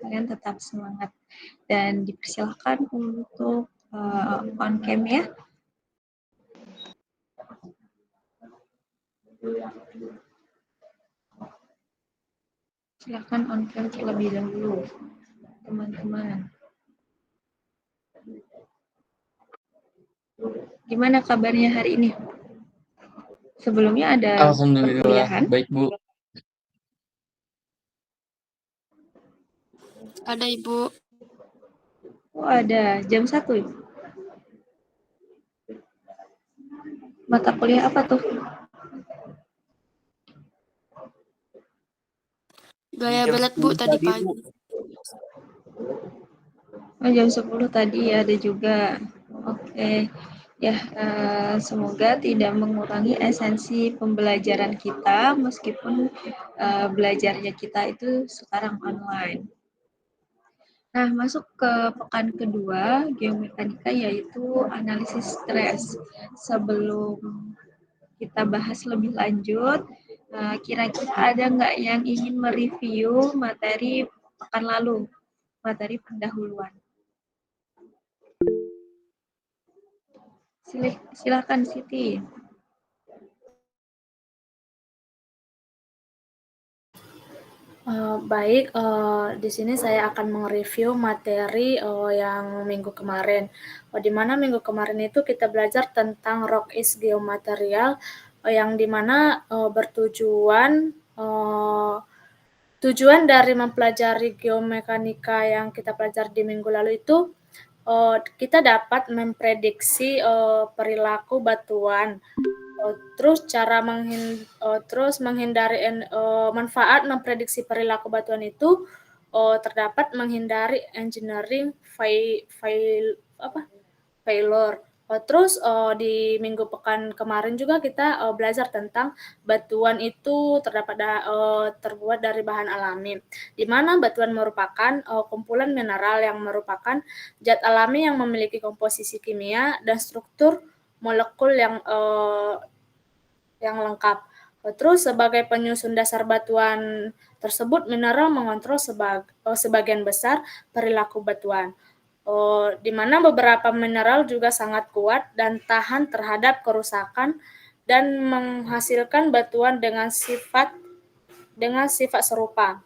kalian tetap semangat dan dipersilahkan untuk on cam ya. Silakan on cam terlebih dahulu, teman-teman. Gimana kabarnya hari ini? Sebelumnya ada Alhamdulillah, perkuliahan? baik Bu. Ada Ibu. Oh ada, jam 1. Mata kuliah apa tuh? Gaya belet Bu tadi pagi. Oh, jam 10 tadi ada juga. Oke. Ya, semoga tidak mengurangi esensi pembelajaran kita meskipun belajarnya kita itu sekarang online. Nah, masuk ke pekan kedua geomekanika yaitu analisis stres. Sebelum kita bahas lebih lanjut, kira-kira ada nggak yang ingin mereview materi pekan lalu, materi pendahuluan? Silakan Siti. Baik, di sini saya akan mereview materi yang minggu kemarin. Di mana minggu kemarin itu kita belajar tentang rock is geomaterial, yang dimana tujuan dari mempelajari geomekanika yang kita pelajari di minggu lalu itu kita dapat memprediksi perilaku batuan. Terus menghindari manfaat memprediksi perilaku batuan itu terdapat menghindari engineering failure. Terus di minggu pekan kemarin juga kita belajar tentang batuan itu terbuat dari bahan alami, di mana batuan merupakan kumpulan mineral yang merupakan zat alami yang memiliki komposisi kimia dan struktur molekul yang lengkap. Terus sebagai penyusun dasar batuan tersebut, mineral mengontrol sebagian besar perilaku batuan. Di mana beberapa mineral juga sangat kuat dan tahan terhadap kerusakan dan menghasilkan batuan dengan sifat serupa.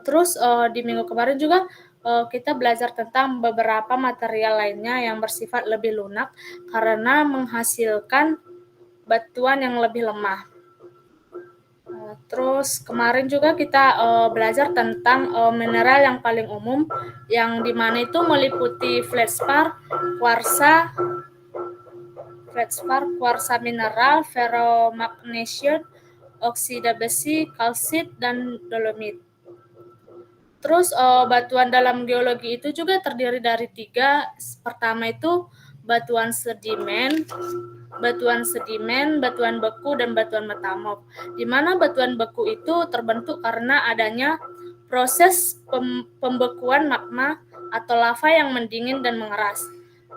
Terus di minggu kemarin juga kita belajar tentang beberapa material lainnya yang bersifat lebih lunak karena menghasilkan batuan yang lebih lemah. Terus kemarin juga kita belajar tentang mineral yang paling umum, yang dimana itu meliputi feldspar, kuarsa mineral, ferromagnesium, oksida besi, kalsit, dan dolomit. Terus batuan dalam geologi itu juga terdiri dari 3. Pertama itu batuan sedimen, batuan beku, dan batuan metamorf. Di mana batuan beku itu terbentuk karena adanya proses pembekuan magma atau lava yang mendingin dan mengeras.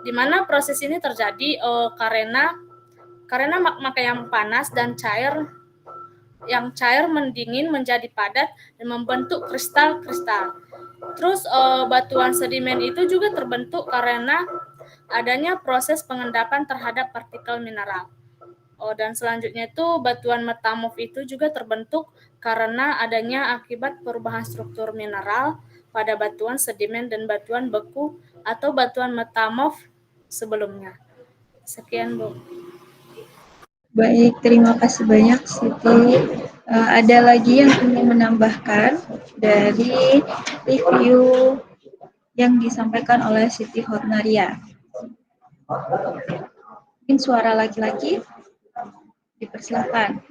Di mana proses ini terjadi karena magma yang panas dan yang cair mendingin menjadi padat dan membentuk kristal-kristal. Terus batuan sedimen itu juga terbentuk karena adanya proses pengendapan terhadap partikel mineral. Dan selanjutnya itu batuan metamorf itu juga terbentuk karena adanya akibat perubahan struktur mineral pada batuan sedimen dan batuan beku atau batuan metamorf sebelumnya. Sekian, Bu. Baik, terima kasih banyak Siti. Ada lagi yang ingin menambahkan dari review yang disampaikan oleh Siti Hotnaria? Mungkin suara laki-laki, dipersilakan.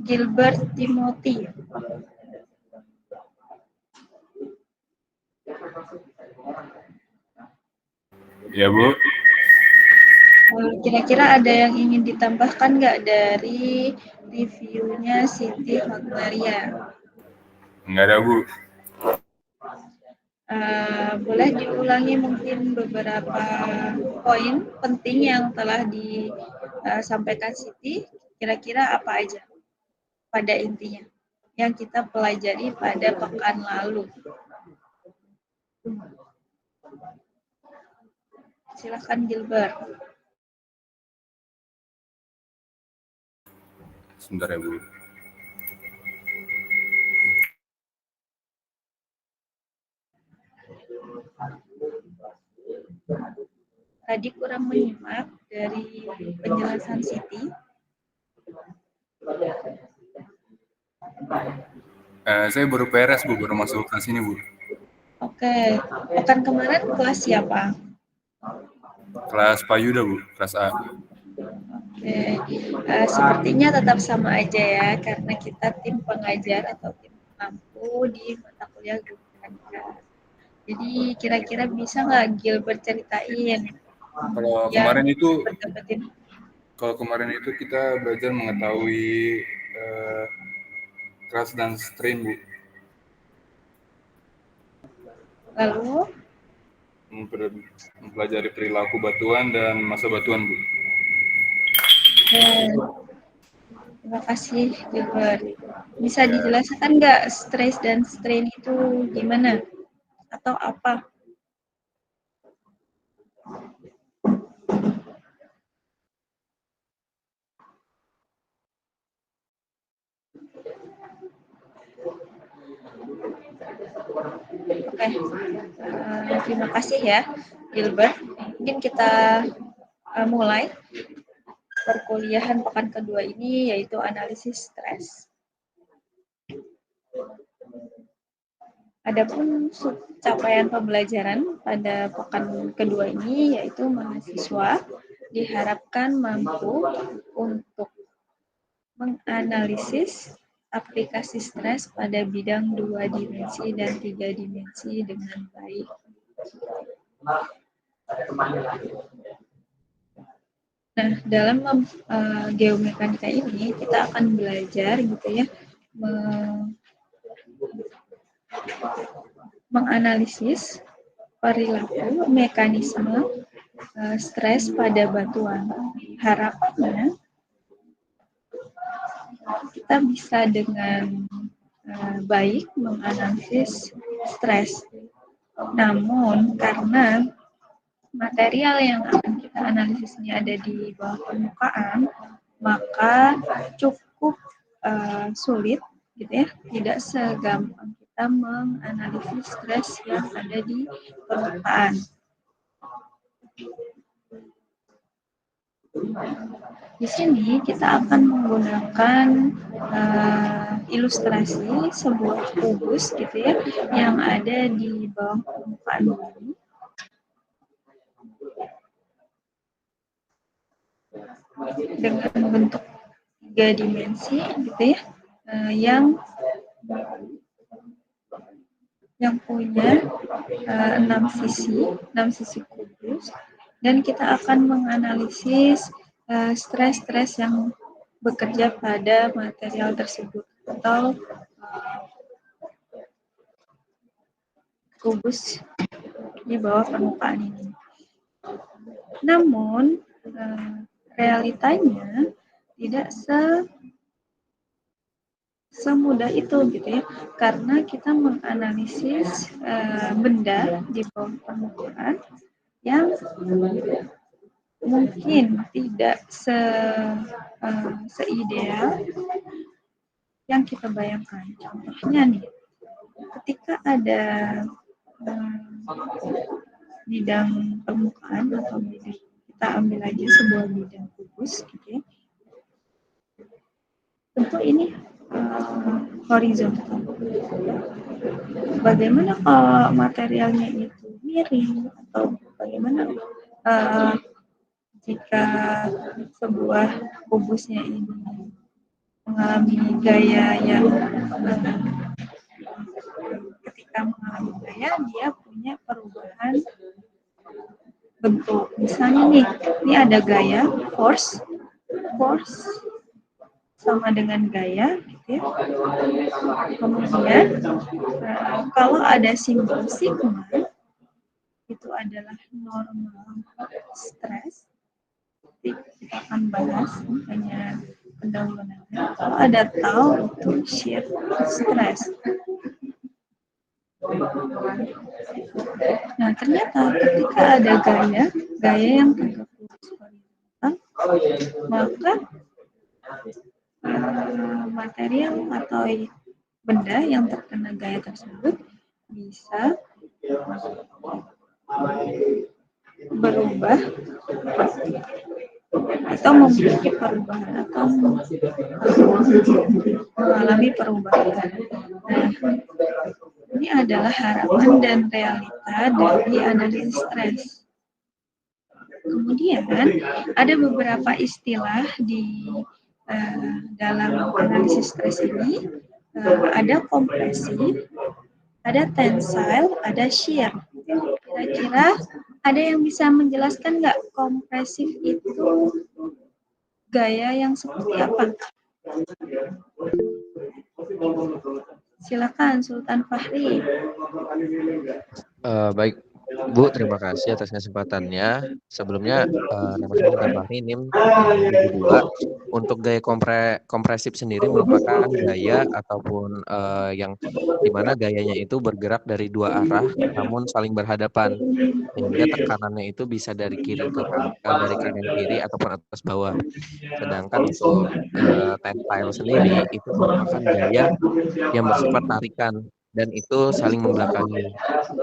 Gilbert Timothy. Ya, Bu. Kira-kira ada yang ingin ditambahkan nggak dari reviewnya Siti Hotnaria? Nggak ada, Bu. Boleh diulangi mungkin beberapa poin penting yang telah disampaikan Siti, kira-kira apa aja pada intinya yang kita pelajari pada pekan lalu. Silakan Gilbert. Sebentar ya, Bu. Tadi kurang menyimak dari penjelasan Siti. Saya baru beres, Bu, baru masuk kelas ini, Bu. Oke, pekan kemarin kelas siapa? Kelas Pak Yuda, Bu, kelas A. Oke, sepertinya tetap sama aja ya, karena kita tim pengajar atau tim mampu di mata kuliah geometrik. Jadi kira-kira bisa nggak Gilbert ceritain? Kalau kemarin itu kita belajar mengetahui kelas dan strain, Bu. Lalu mempelajari perilaku batuan dan massa batuan, Bu. Terima kasih Gilbert. Bisa dijelaskan nggak stress dan strain itu gimana? Atau apa? Oke, terima kasih ya Gilbert. Mungkin kita mulai perkuliahan pekan kedua ini, yaitu analisis stres. Adapun capaian pembelajaran pada pekan kedua ini, yaitu mahasiswa diharapkan mampu untuk menganalisis aplikasi stres pada bidang 2 dimensi dan 3 dimensi dengan baik. Nah, dalam geomekanika ini kita akan belajar gitu ya menganalisis perilaku mekanisme stres pada batuan. Harapannya kita bisa dengan baik menganalisis stres. Namun karena material yang akan kita analisis ini ada di bawah permukaan, maka cukup sulit gitu ya, tidak segampang kita menganalisis stres yang ada di permukaan. Di sini kita akan menggunakan ilustrasi sebuah kubus gitu ya, yang ada di bawah permukaan bumi. Dengan bentuk 3 dimensi gitu ya, yang punya 6 sisi kubus, dan kita akan menganalisis stres-stres yang bekerja pada material tersebut atau kubus di bawah permukaan ini. Namun realitanya tidak semudah itu gitu ya, karena kita menganalisis benda di bawah permukaan yang mungkin tidak seideal yang kita bayangkan. Contohnya nih, ketika ada bidang permukaan atau bidang, kita ambil aja sebuah bidang kubus gitu ya, tentu ini horizontal. Bagaimana kalau materialnya itu miring, atau bagaimana jika sebuah kubusnya ini mengalami gaya yang ketika mengalami gaya dia punya perubahan bentuk. Misalnya nih, ini ada gaya force sama dengan gaya gitu positif. Kemudian kalau ada simbol sigma itu adalah normal stres. Kita akan bahas hanya pendahuluannya. Kalau ada tau itu shear stress. Nah, ternyata ketika ada gaya yang tegak lurus horizontal, maka material atau benda yang terkena gaya tersebut bisa berubah atau memiliki perubahan atau mengalami perubahan. Nah, ini adalah harapan dan realita dari analisis stres. Kemudian ada beberapa istilah di dalam analisis stres ini. Ada kompresif, ada tensile, ada shear. Kira-kira ada yang bisa menjelaskan nggak kompresif itu gaya yang seperti apa? Silakan Sultan Fahri. Baik, Bu, terima kasih atas kesempatannya. Sebelumnya, nama saya Sultan Fahri, NIM 72. Untuk gaya kompresif sendiri merupakan gaya ataupun yang dimana gayanya itu bergerak dari dua arah, namun saling berhadapan, sehingga tekanannya itu bisa dari dari kanan kiri ataupun atas bawah. Sedangkan untuk tensile sendiri itu merupakan gaya yang bersifat tarikan dan itu saling membelakangi.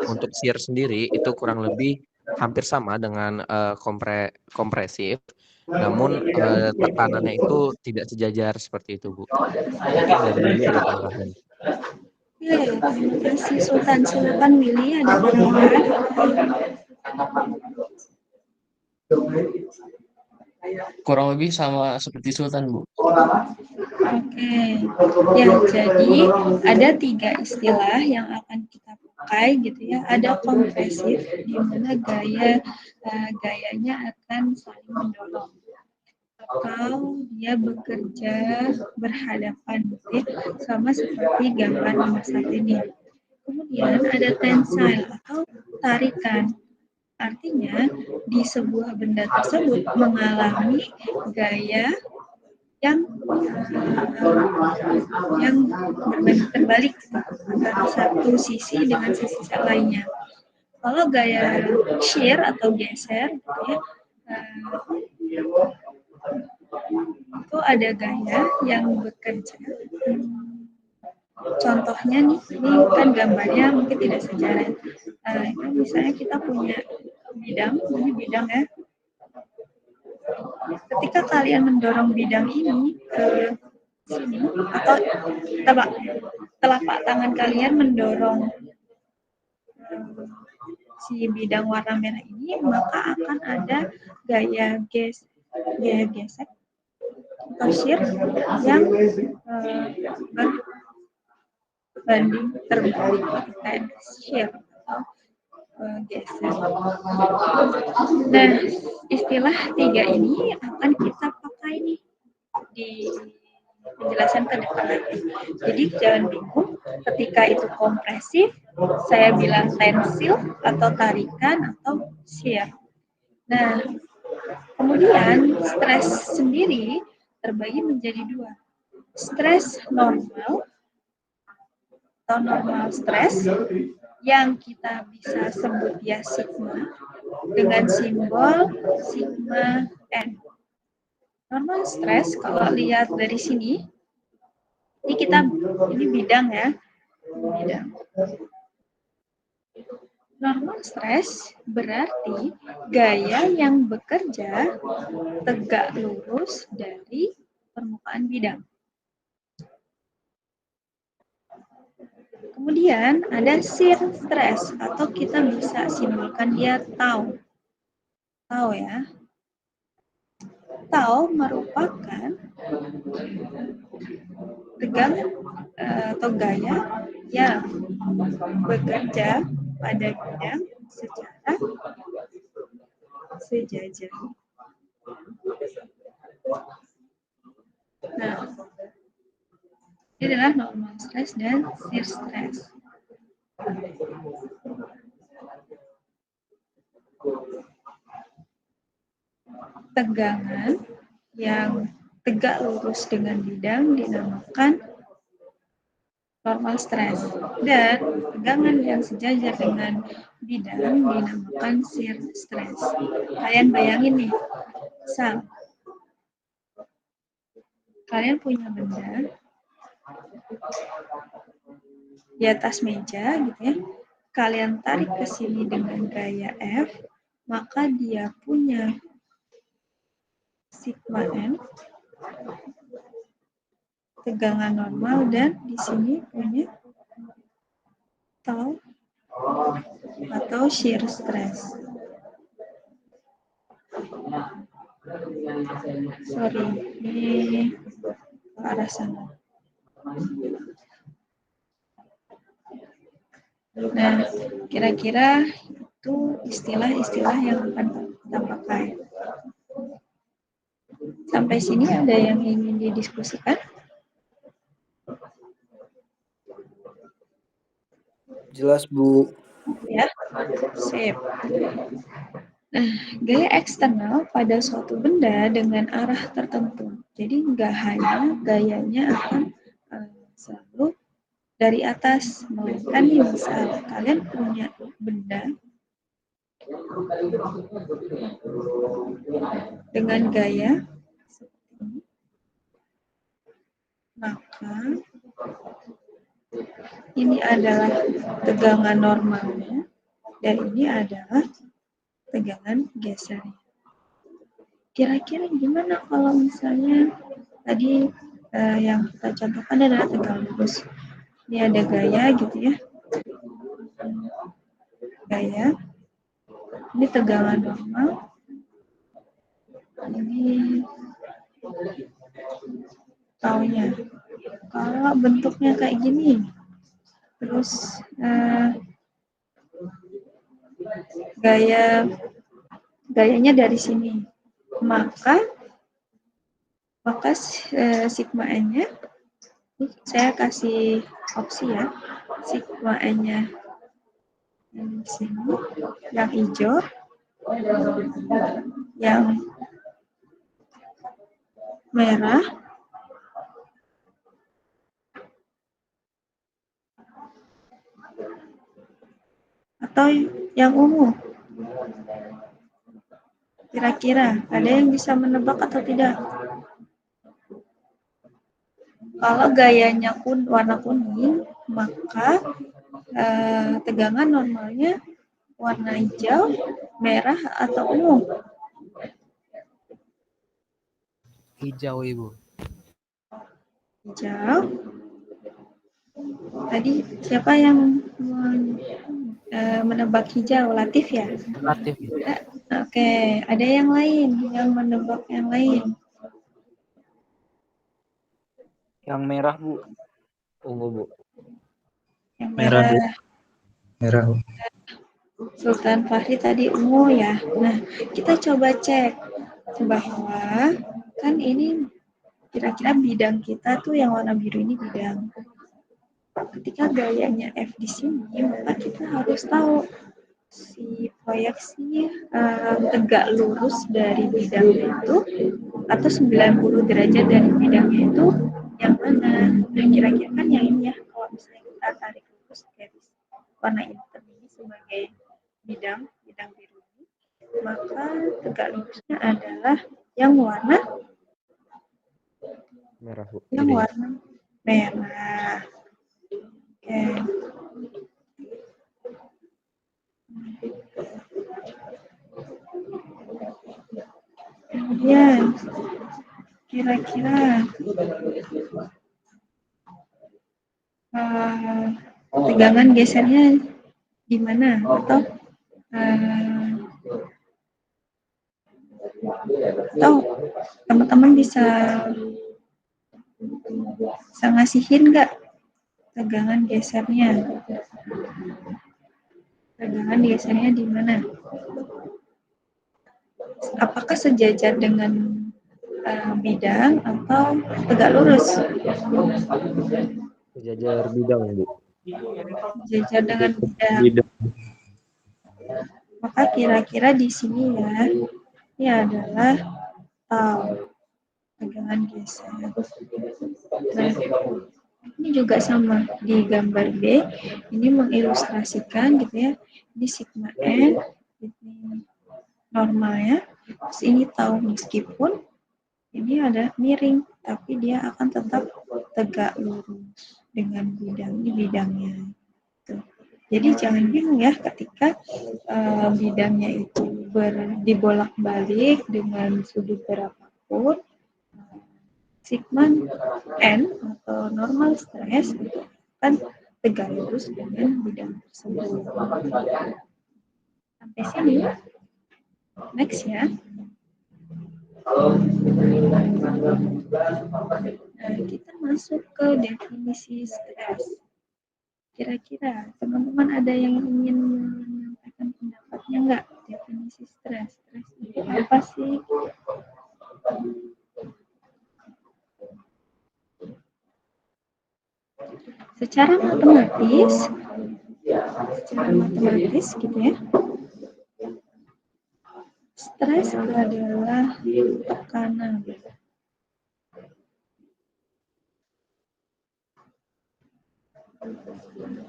Untuk shear sendiri itu kurang lebih hampir sama dengan kompresif, namun tekanannya itu tidak sejajar seperti itu, Bu. Mungkin dari Willy ada tambahan. Oke, terima kasih Sultan. Silakan Willy, ada tambahan? Kurang lebih sama seperti Sultan, Bu. Oke, ya jadi ada 3 istilah yang akan kita pakai gitu ya. Ada kompresif di mana gayanya akan saling mendorong atau dia bekerja berhadapan gitu ya, sama seperti gambar nomor 1 ini. Kemudian ada tensile atau tarikan. Artinya di sebuah benda tersebut mengalami gaya yang terbalik antara satu sisi dengan sisi lainnya. Kalau gaya shear atau geser, gitu ya, itu ada gaya yang bekerja. Contohnya nih, ini kan gambarnya mungkin tidak sejalan. Itu misalnya kita punya bidang, ini bidang ya. Ketika kalian mendorong bidang ini ke sini atau telapak tangan kalian mendorong si bidang warna merah ini, maka akan ada gaya gesek atau shear yang berbanding terbalik, kayak shear atau geser. Nah, istilah 3 ini akan kita pakai nih di penjelasan ke depan nanti. Jadi jangan bingung ketika itu kompresif, saya bilang tensil atau tarikan atau shear. Nah, kemudian stres sendiri terbagi menjadi 2. Stres normal atau normal stres yang kita bisa sebut ya sigma dengan simbol sigma n. Normal stres kalau lihat dari sini, ini bidang ya, bidang. Normal stres berarti gaya yang bekerja tegak lurus dari permukaan bidang. Kemudian ada shear stress atau kita bisa simbolkan dia tau. Tau ya. Tau merupakan tegangan atau gaya yang bekerja pada bidang secara sejajar. Nah, Ini adalah normal stress dan shear stress. Tegangan yang tegak lurus dengan bidang dinamakan normal stress, dan tegangan yang sejajar dengan bidang dinamakan shear stress. Kalian bayangin nih, misal kalian punya benda di atas meja gitu ya, kalian tarik ke sini dengan gaya F, maka dia punya sigma N, tegangan normal, dan di sini punya tau atau shear stress. Sorry, ini ke arah sana. Nah, kira-kira itu istilah-istilah yang akan kita pakai. Sampai sini ada yang ingin didiskusikan? Jelas, Bu. Ya, sip. Nah, gaya eksternal pada suatu benda dengan arah tertentu. Jadi nggak hanya gayanya akan selalu dari atas, melainkan nih misal kalian punya benda dengan gaya seperti ini, maka ini adalah tegangan normalnya dan ini adalah tegangan gesernya. Kira-kira gimana kalau misalnya tadi yang kita contohkan adalah tegangan lurus. Ini ada gaya gitu ya. Gaya. Ini tegangan normal. Ini taunya. Kalau bentuknya kayak gini, terus gayanya dari sini, maka sigma N-nya saya kasih opsi ya, sigma N-nya yang sini, yang hijau, yang merah, atau yang ungu. Kira-kira ada yang bisa menebak atau tidak? Kalau gayanya warna kuning, maka tegangan normalnya warna hijau, merah, atau ungu? Hijau, Ibu. Hijau. Tadi siapa yang menebak hijau? Latif ya? Latif. Oke, ada yang lain yang menebak yang lain? Yang merah, Bu. Ungu, Bu. Yang Merah, Bu. Merah. Sultan Fahri tadi ungu ya. Nah, kita coba cek bahwa kan ini kira-kira bidang kita tuh yang warna biru ini bidang. Ketika gayanya F di sini, maka kita harus tahu si proyeksi tegak lurus dari bidangnya itu atau 90 derajat dari bidangnya itu yang mana. Nah, kira-kira kan yang ini ya, kalau misalnya kita tarik lurus garis warna hitam ini sebagai bidang biru ini, maka tegak lurusnya adalah yang warna Merah, Bu. yang warna merah. Oke. Kemudian kira-kira tegangan gesernya di mana, atau teman-teman bisa ngasihin nggak tegangan gesernya? Tegangan gesernya di mana? Apakah sejajar dengan bidang atau tegak lurus? Sejajar bidang, Bu. Sejajar dengan bidang. Bidang. Maka kira-kira di sini ya, ini adalah pegangan geser. Nah, ini juga sama di gambar B. Ini mengilustrasikan gitu ya. Ini sigma n, ini normalnya. Terus ini tau, meskipun ini ada miring, tapi dia akan tetap tegak lurus dengan bidangnya. Tuh. Jadi jangan bingung ya ketika bidangnya itu dibolak-balik dengan sudut berapapun, sigma n atau normal stres itu akan tegak lurus dengan bidang tersebut. Sampai sini. Next ya. Nah, kita masuk ke definisi stres. Kira-kira teman-teman ada yang ingin menyampaikan pendapatnya nggak? Definisi stres. Stres itu apa sih? Secara matematis gitu ya. Stres adalah tekanan.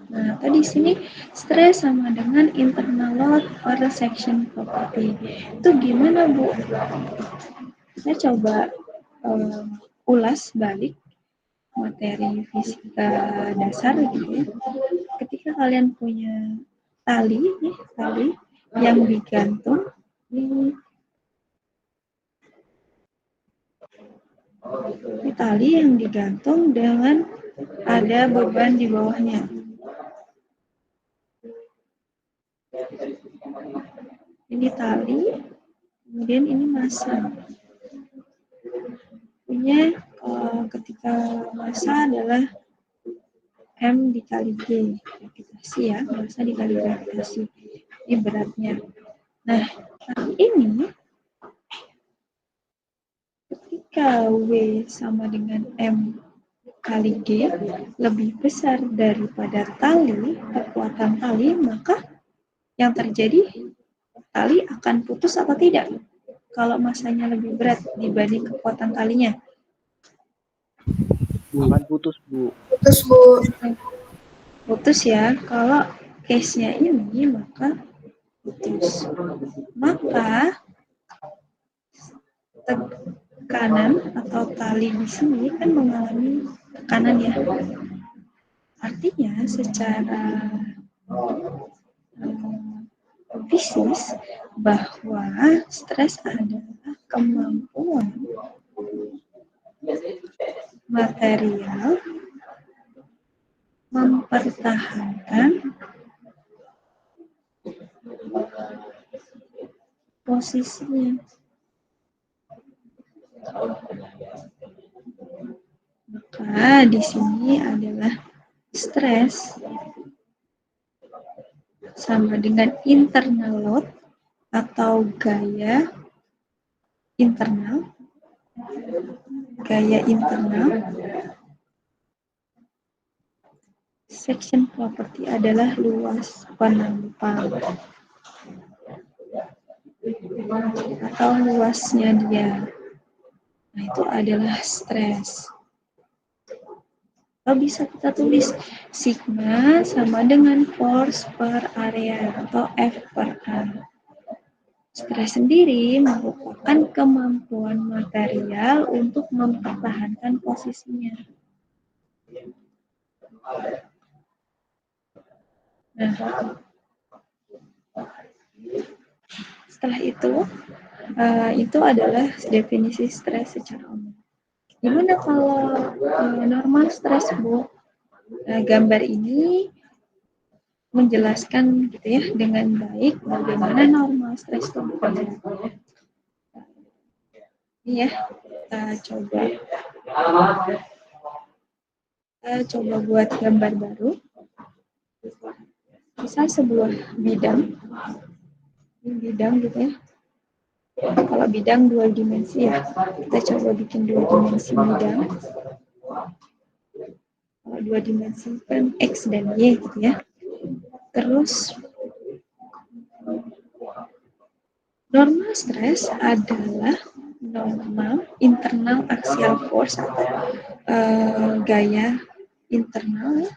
Nah, tadi sini stres sama dengan internal load per section property. Itu gimana, Bu? Saya coba ulas balik materi fisika dasar gitu ya. Ketika kalian punya tali yang digantung ini tali yang digantung dengan ada beban di bawahnya. Ini tali, kemudian ini massa. Punya ketika massa adalah M dikali G, gravitasi ya, massa dikali gravitasi. Ini beratnya. Nah, tali ini ketika W sama dengan M kali G lebih besar daripada kekuatan tali, maka yang terjadi tali akan putus atau tidak? Kalau massanya lebih berat dibanding kekuatan talinya. Akan putus, Bu. Putus, Bu. Putus ya. Kalau case-nya ini maka putus. Maka tekanan atau tali di sini kan mengalami tekanan ya. Artinya secara fisis bahwa stres adalah kemampuan material mempertahankan posisinya. Maka di sini adalah stres sama dengan internal load atau gaya internal. Section property adalah luas penampang atau luasnya dia. Nah, itu adalah stres. Atau bisa kita tulis sigma sama dengan force per area atau F per A. Stres sendiri merupakan kemampuan material untuk mempertahankan posisinya. Nah, setelah itu adalah definisi stres secara umum. Gimana kalau normal stres, Bu? Nah, gambar ini menjelaskan gitu ya dengan baik bagaimana normal stres itu bekerja. Ini ya, kita coba buat gambar baru. Misal sebuah bidang, ini bidang gitu ya. Kalau bidang 2 dimensi ya, kita coba bikin 2 dimensi bidang. Kalau dua dimensi kan X dan Y gitu ya. Terus normal stres adalah normal internal axial force atau gaya internal,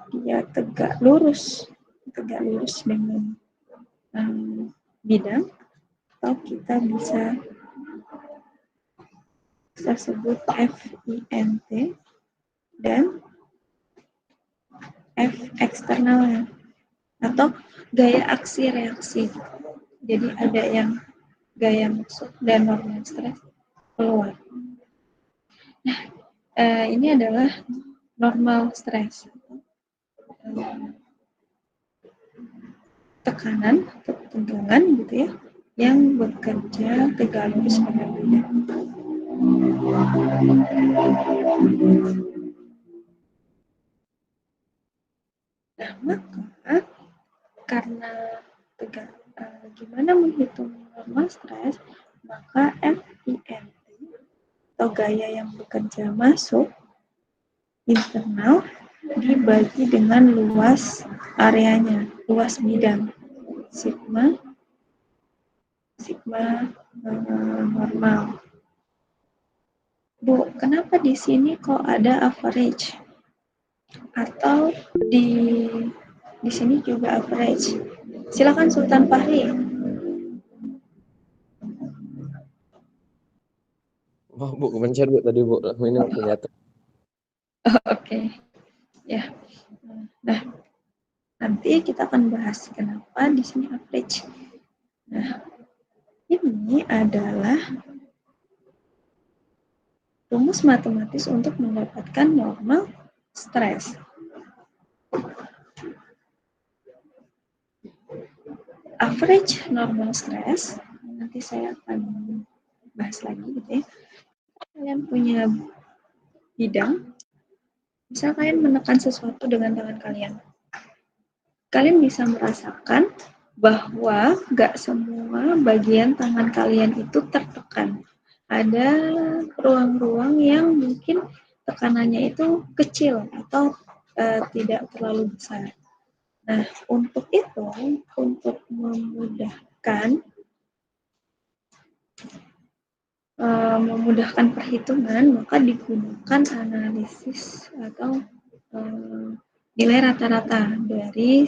dia tegak lurus dengan bidang, atau kita bisa sebut FINT, dan F eksternalnya atau gaya aksi reaksi. Jadi ada yang gaya masuk dan normal stres keluar. Nah, ini adalah normal stres. Tekanan atau tegangan gitu ya, yang bekerja tegak lurus pada bidang. Nah, maka karena gimana menghitung normal stres, maka FINT atau gaya yang bekerja masuk internal dibagi dengan luas areanya, luas bidang, sigma normal. Bu, kenapa di sini kok ada average? Atau di sini juga average? Silakan Sultan Fahri. Wah, Bu, kepencet Bu tadi Bu. Ini waktunya. Oke. Ya. Nah, nanti kita akan bahas kenapa di sini average. Nah, ini adalah rumus matematis untuk mendapatkan normal stres. Average normal stress, nanti saya akan bahas lagi gitu ya. Kalian punya bidang, misal kalian menekan sesuatu dengan tangan kalian. Kalian bisa merasakan bahwa gak semua bagian tangan kalian itu tertekan. Ada ruang-ruang yang mungkin tekanannya itu kecil atau tidak terlalu besar. Nah, untuk itu, untuk memudahkan perhitungan, maka digunakan analisis atau nilai rata-rata dari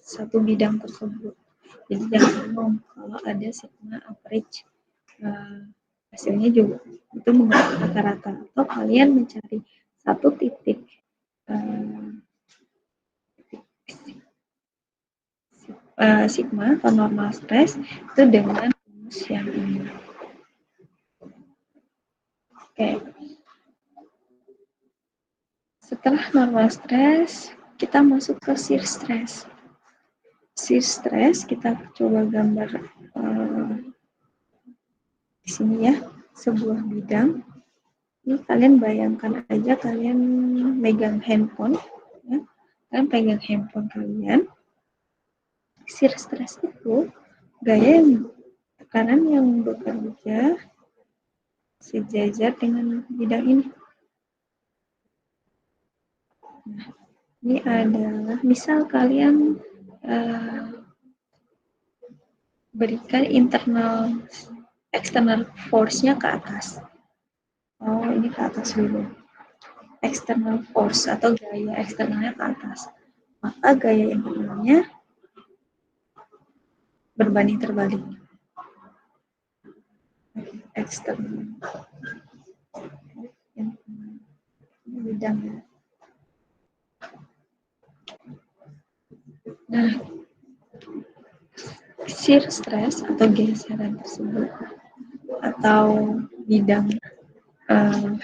satu bidang tersebut. Jadi jangan bingung kalau ada sigma average, hasilnya juga itu menggunakan rata-rata, atau kalian mencari satu titik sigma atau normal stress itu dengan rumus yang ini. Oke. Setelah normal stress, kita masuk ke shear stress. Shear stress kita coba gambar di sini ya, sebuah bidang. Ini kalian bayangkan aja kalian megang handphone, ya. Kalian pegang handphone kalian. Shear stress itu gaya tekanan yang bekerja sejajar dengan bidang ini. Nah, ini adalah misal kalian berikan external force-nya ke atas. Oh, ini ke atas dulu. External force atau gaya eksternalnya ke atas. Maka gaya internalnya berbanding terbalik. Eksternal. Ini bidangnya. Nah, shear stress atau geseran tersebut atau bidang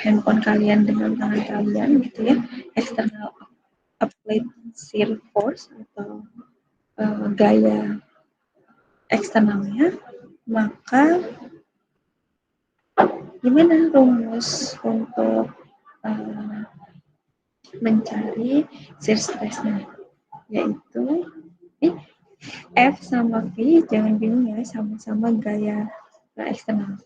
handphone kalian dengan tangan kalian gitu ya, external applied shear force atau gaya eksternalnya, maka gimana rumus untuk mencari shear stress-nya? Yaitu F sama V, jangan bingung ya, sama-sama gaya eksternal.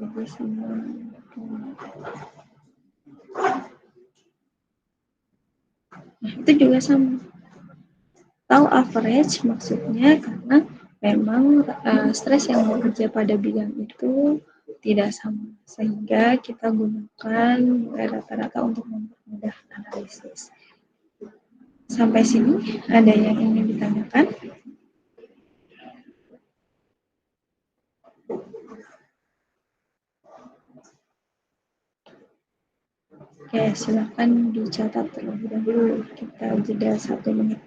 Jadi semua nah, itu juga sama. Tahu average maksudnya karena memang stres yang bekerja pada bidang itu tidak sama, sehingga kita gunakan rata-rata untuk mempermudah analisis. Sampai sini ada yang ingin ditanyakan? Oke, silakan dicatat terlebih dahulu. Kita jeda 1 menit.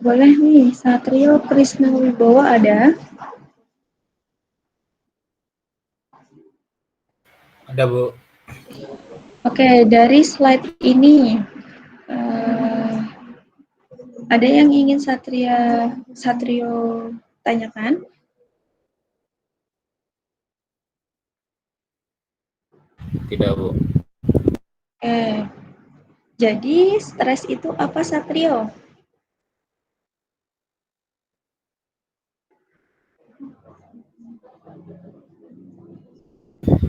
Boleh nih, Satrio Krisnawibowo ada? Ada, Bu. Oke, dari slide ini ada yang ingin Satrio tanyakan? Tidak, Bu. Oke, jadi stres itu apa, Satrio?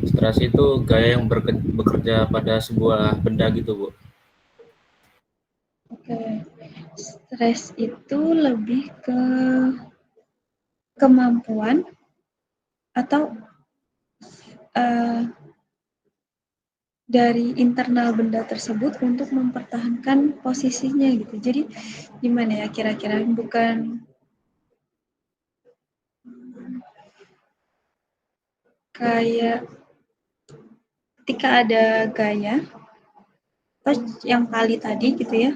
Stres itu gaya yang bekerja pada sebuah benda gitu, Bu. Oke, stres itu lebih ke kemampuan atau dari internal benda tersebut untuk mempertahankan posisinya gitu. Jadi gimana ya kira-kira, bukan kayak ketika ada gaya atau yang kali tadi gitu ya,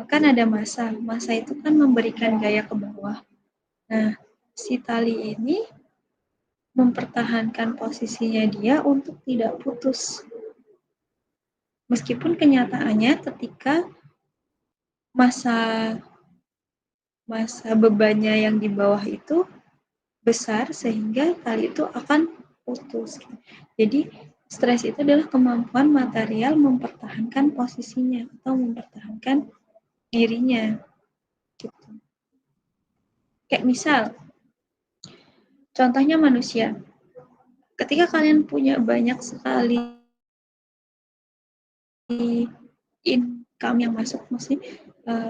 kan ada massa itu kan memberikan gaya ke bawah. Nah, si tali ini mempertahankan posisinya dia untuk tidak putus. Meskipun kenyataannya ketika massa bebannya yang di bawah itu besar sehingga tali itu akan putus. Jadi stres itu adalah kemampuan material mempertahankan posisinya atau mempertahankan dirinya. Gitu. Kayak misal, contohnya manusia. Ketika kalian punya banyak sekali income yang masuk, maksudnya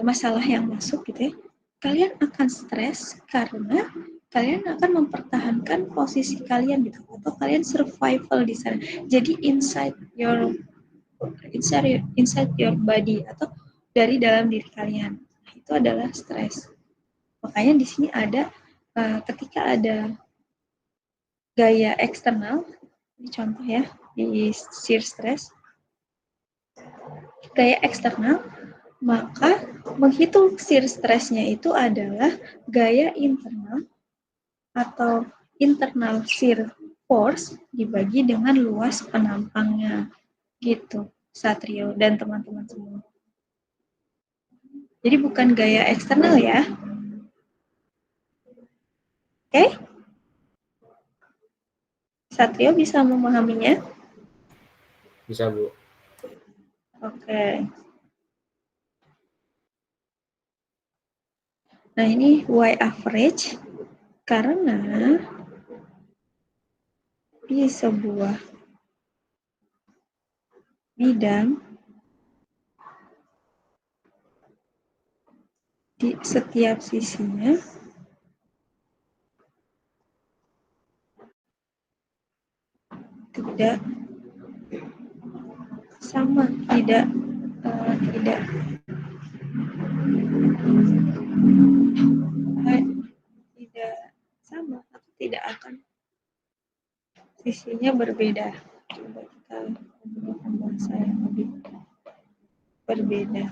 masalah yang masuk gitu ya, kalian akan stres karena kalian akan mempertahankan posisi kalian gitu, atau kalian survival di sana. Jadi inside your body atau dari dalam diri kalian. Nah, itu adalah stres. Makanya di sini ada ketika ada gaya eksternal, ini contoh ya di shear stress, gaya eksternal, maka menghitung shear stressnya itu adalah gaya internal atau internal shear force dibagi dengan luas penampangnya. Gitu, Satrio dan teman-teman semua. Jadi bukan gaya eksternal ya. Oke? Satrio bisa memahaminya? Bisa, Bu. Oke. Nah, ini Y average karena di sebuah bidang di setiap sisinya tidak sama, tidak sama atau tidak akan, sisinya berbeda. Coba kita menggunakan bahasa yang lebih berbeda,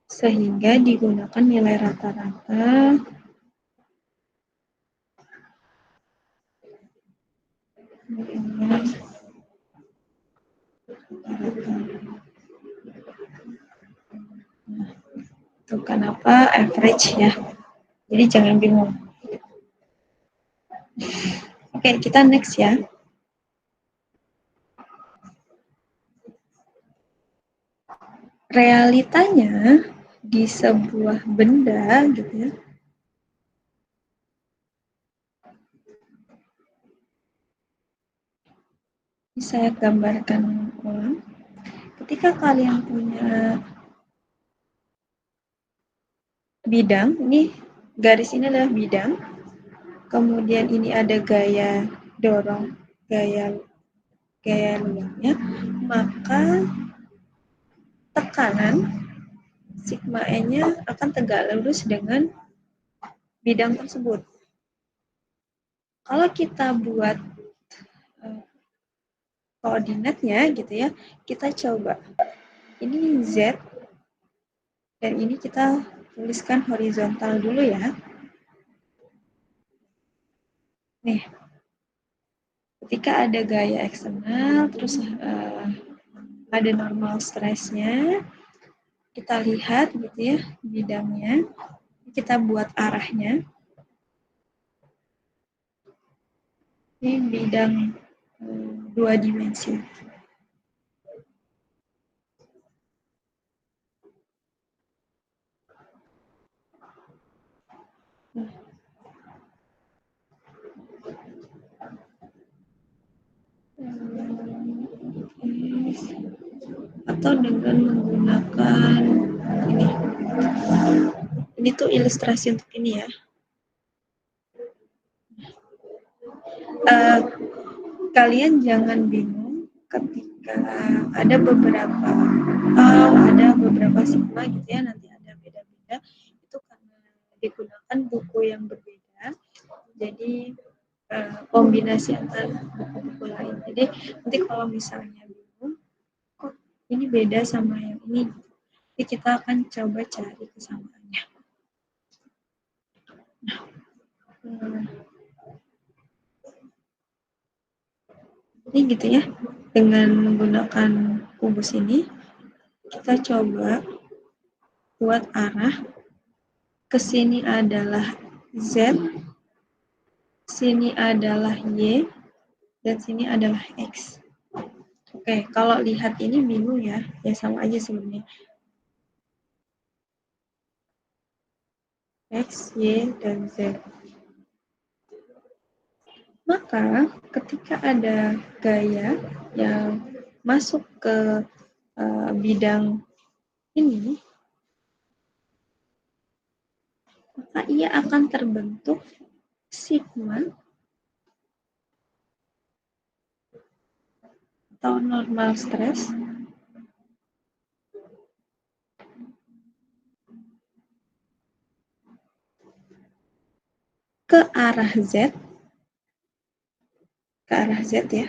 sehingga digunakan nilai rata-rata itu kenapa average ya, jadi jangan bingung. Oke, kita next ya. Realitanya di sebuah benda gitu ya, ini saya gambarkan ulang. Ketika kalian punya bidang, ini garis ini adalah bidang, kemudian ini ada gaya dorong, gaya luarnya, maka tekanan sigma N-nya akan tegak lurus dengan bidang tersebut. Kalau kita buat koordinatnya gitu ya, kita coba ini Z dan ini kita tuliskan horizontal dulu ya. Nih, ketika ada gaya eksternal, terus ada normal stressnya, kita lihat gitu ya bidangnya, kita buat arahnya. Ini bidang 2 dimensi. Atau dengan menggunakan ini tuh ilustrasi untuk ini ya. Kalian jangan bingung ketika ada beberapa sigma gitu ya, nanti ada beda-beda, itu karena digunakan buku yang berbeda, jadi kombinasi antara buku-buku lain. Jadi nanti kalau misalnya bingung, kok ini beda sama yang ini, jadi kita akan coba cari kesamaannya. Ini gitu ya, dengan menggunakan kubus ini, kita coba buat arah, ke sini adalah Z, sini adalah Y, dan sini adalah X. Oke, kalau lihat ini bingung ya, ya sama aja sebenarnya. X, Y, dan Z. Maka ketika ada gaya yang masuk ke bidang ini, maka ia akan terbentuk sigma atau normal stress ke arah Z, ya.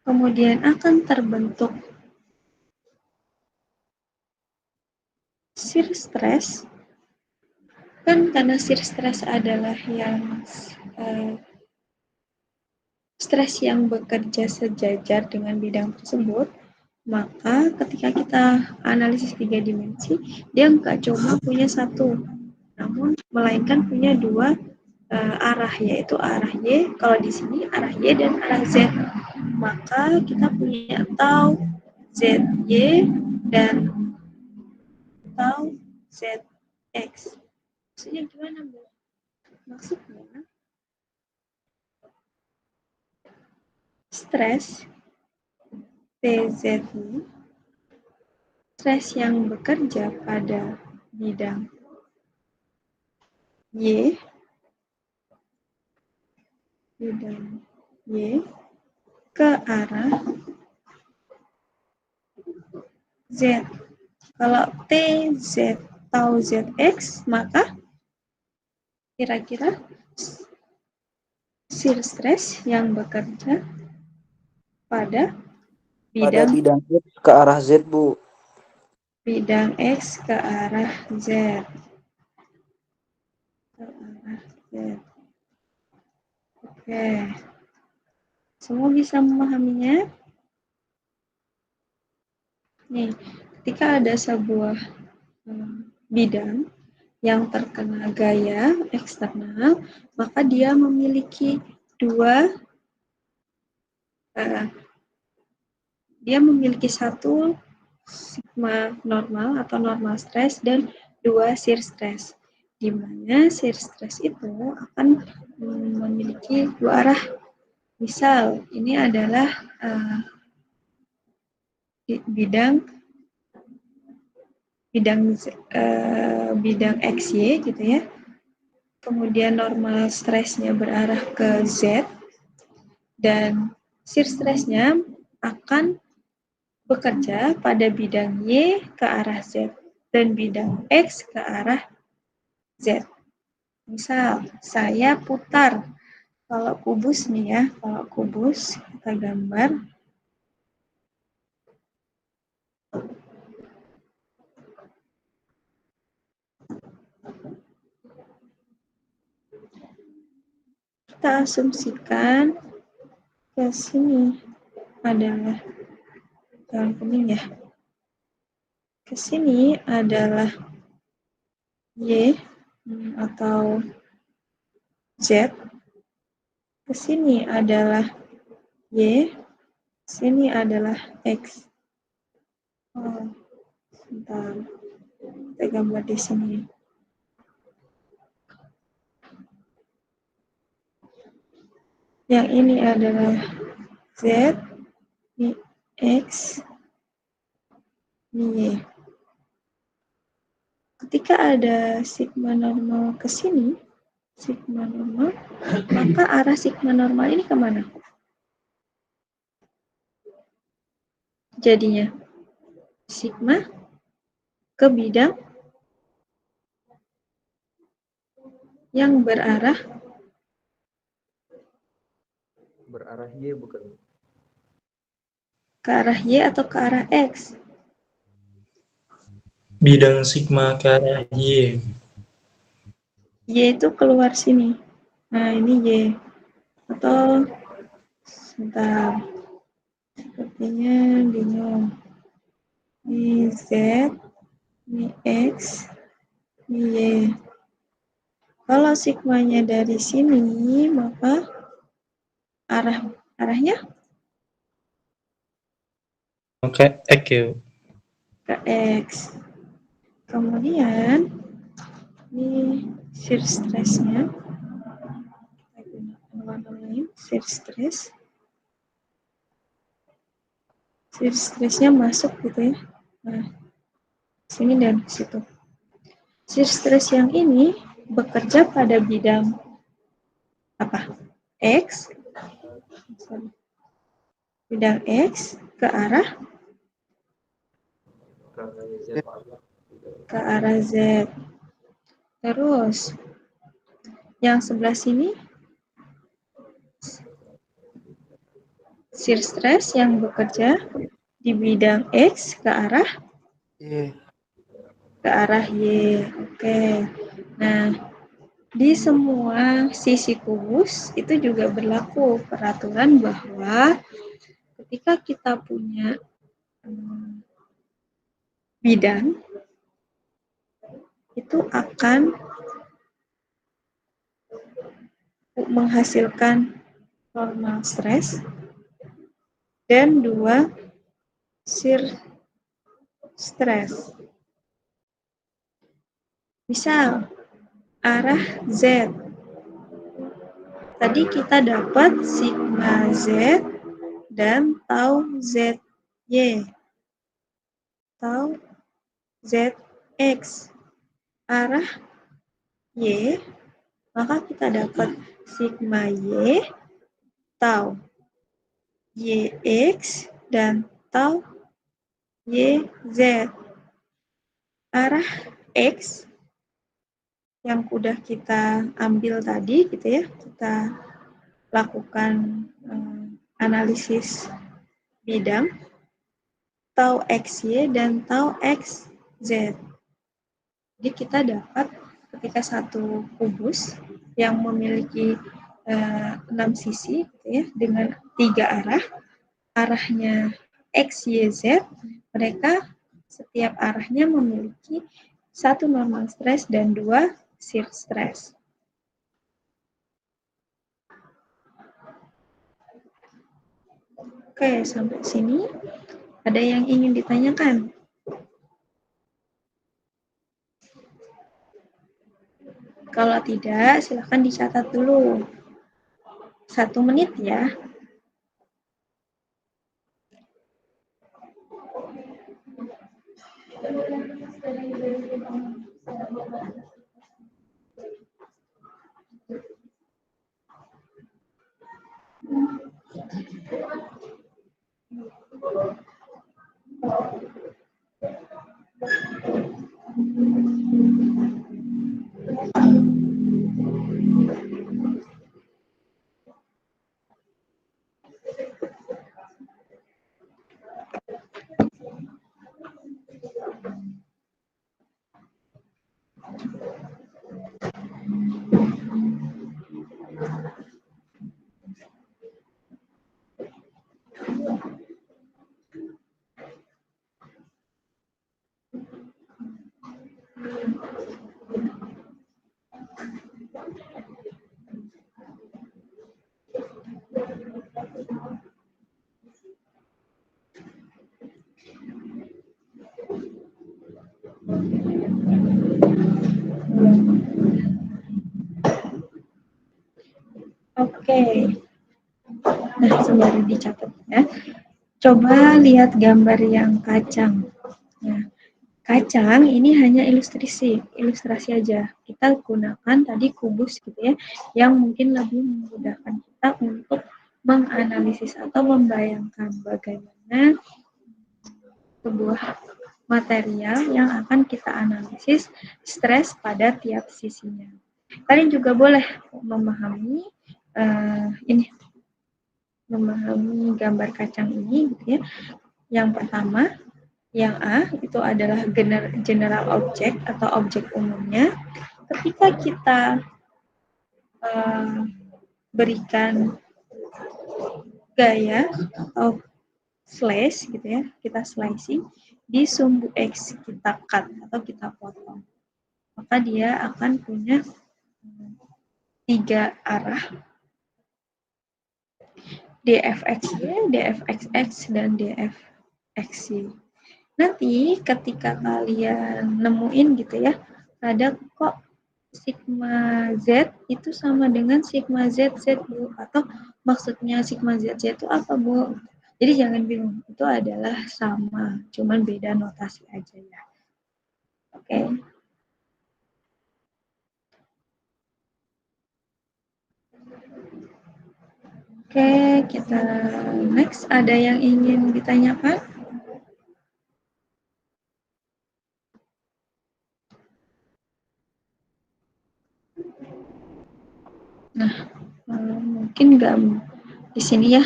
Kemudian akan terbentuk shear stress, kan karena shear stress adalah yang stres yang bekerja sejajar dengan bidang tersebut, maka ketika kita analisis 3 dimensi, dia nggak cuma punya satu, namun melainkan punya 2 arah, yaitu arah Y, kalau di sini arah Y dan arah Z. Maka kita punya tau ZY dan tau ZX. Maksudnya gimana, Bu? Maksudnya stres TZ ini, stres yang bekerja pada bidang Y bidang Y ke arah Z. Kalau T, Z, atau ZX, maka kira-kira shear stress yang bekerja pada Pada bidang bidang X ke arah Z, Bu. bidang X ke arah Z. Ke arah Z. Oke. Semua bisa memahaminya? Nih, ketika ada sebuah bidang yang terkena gaya eksternal, maka dia memiliki satu sigma normal atau normal stress dan 2 shear stress, di mana shear stress itu akan memiliki 2 arah. Misal ini adalah bidang XY gitu ya. Kemudian normal stressnya berarah ke Z dan shear stressnya akan bekerja pada bidang Y ke arah Z dan bidang X ke arah Z. Misal saya putar, kalau kubus nih ya, kalau kubus kita gambar. Kita asumsikan ke sini adalah jangan kuning ya. Ke sini adalah Y atau Z. Ke sini adalah Y, sini adalah X. Oh, sebentar. Kita gambar di sini. Yang ini adalah Z, ini X, ini Y. Ketika ada sigma normal ke sini, sigma normal, maka arah sigma normal ini kemana? Jadinya sigma ke bidang yang berarah Y bukan? ke arah Y atau ke arah X? Bidang sigma ke arah Y. Y itu keluar sini. Nah, ini Y. Atau, sebentar. Sepertinya bingung. Ini Z, ini X, ini Y. Kalau sigmanya dari sini, maka arahnya Oke, X ya. ke X. Kemudian, ini shear stress-nya. Kita gunakan warna lain, shear stress. Shear stress-nya masuk gitu ya. Nah, sini dan ke situ. Shear stress yang ini bekerja pada bidang apa? X. Bidang X ke arah Z. Terus yang sebelah sini shear stress yang bekerja di bidang X ke arah Y. Oke. Nah, di semua sisi kubus itu juga berlaku peraturan bahwa ketika kita punya bidang itu akan menghasilkan normal stress dan 2 shear stress. Misal arah Z. Tadi kita dapat sigma Z dan tau ZY. Tau ZX. Arah Y, maka kita dapat sigma Y tau YX dan tau YZ. Arah X yang udah kita ambil tadi gitu ya, kita lakukan analisis bidang, tau XY dan tau XZ. Jadi kita dapat ketika satu kubus yang memiliki 6 sisi gitu ya, dengan 3 arah, arahnya X, Y, Z, mereka setiap arahnya memiliki 1 normal stress dan 2 shear stress. Oke, sampai sini ada yang ingin ditanyakan? Kalau tidak, silakan dicatat dulu. 1 menit ya. Oke. Nah, sembari dicatat ya. Coba lihat gambar yang kacang. Nah, kacang ini hanya ilustrasi aja. Kita gunakan tadi kubus gitu ya, yang mungkin lebih memudahkan kita untuk menganalisis atau membayangkan bagaimana sebuah material yang akan kita analisis stres pada tiap sisinya. Kalian juga boleh memahami memahami gambar kacang ini gitu ya. Yang pertama, yang A itu adalah general object atau objek umumnya. Ketika kita berikan gaya atau slash gitu ya, kita slicing di sumbu X, kita cut atau kita potong, maka dia akan punya 3 arah, DFXY, DFXX, dan DFXY. Nanti ketika kalian nemuin gitu ya, ada kok sigma Z itu sama dengan sigma ZZ, Bu, atau maksudnya sigma ZZ itu apa, Bu? Jadi jangan bingung, itu adalah sama, cuman beda notasi aja ya. Oke. Oke, kita next. Ada yang ingin ditanyakan? Nah, mungkin nggak di sini ya,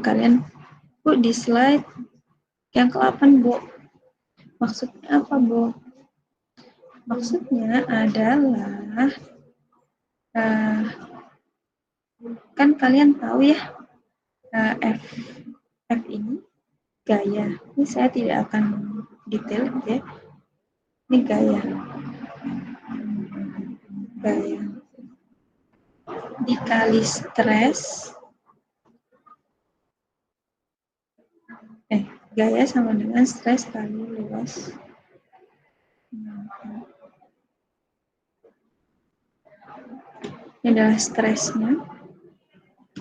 kalian, Bu, di slide yang ke-8, Bu. Maksudnya apa, Bu? Maksudnya adalah, kan kalian tahu ya, F ini gaya. Ini saya tidak akan detail gitu ya. Ini gaya. Gaya. Dikali stres. Gaya sama dengan stres kali luas. Ini adalah stresnya.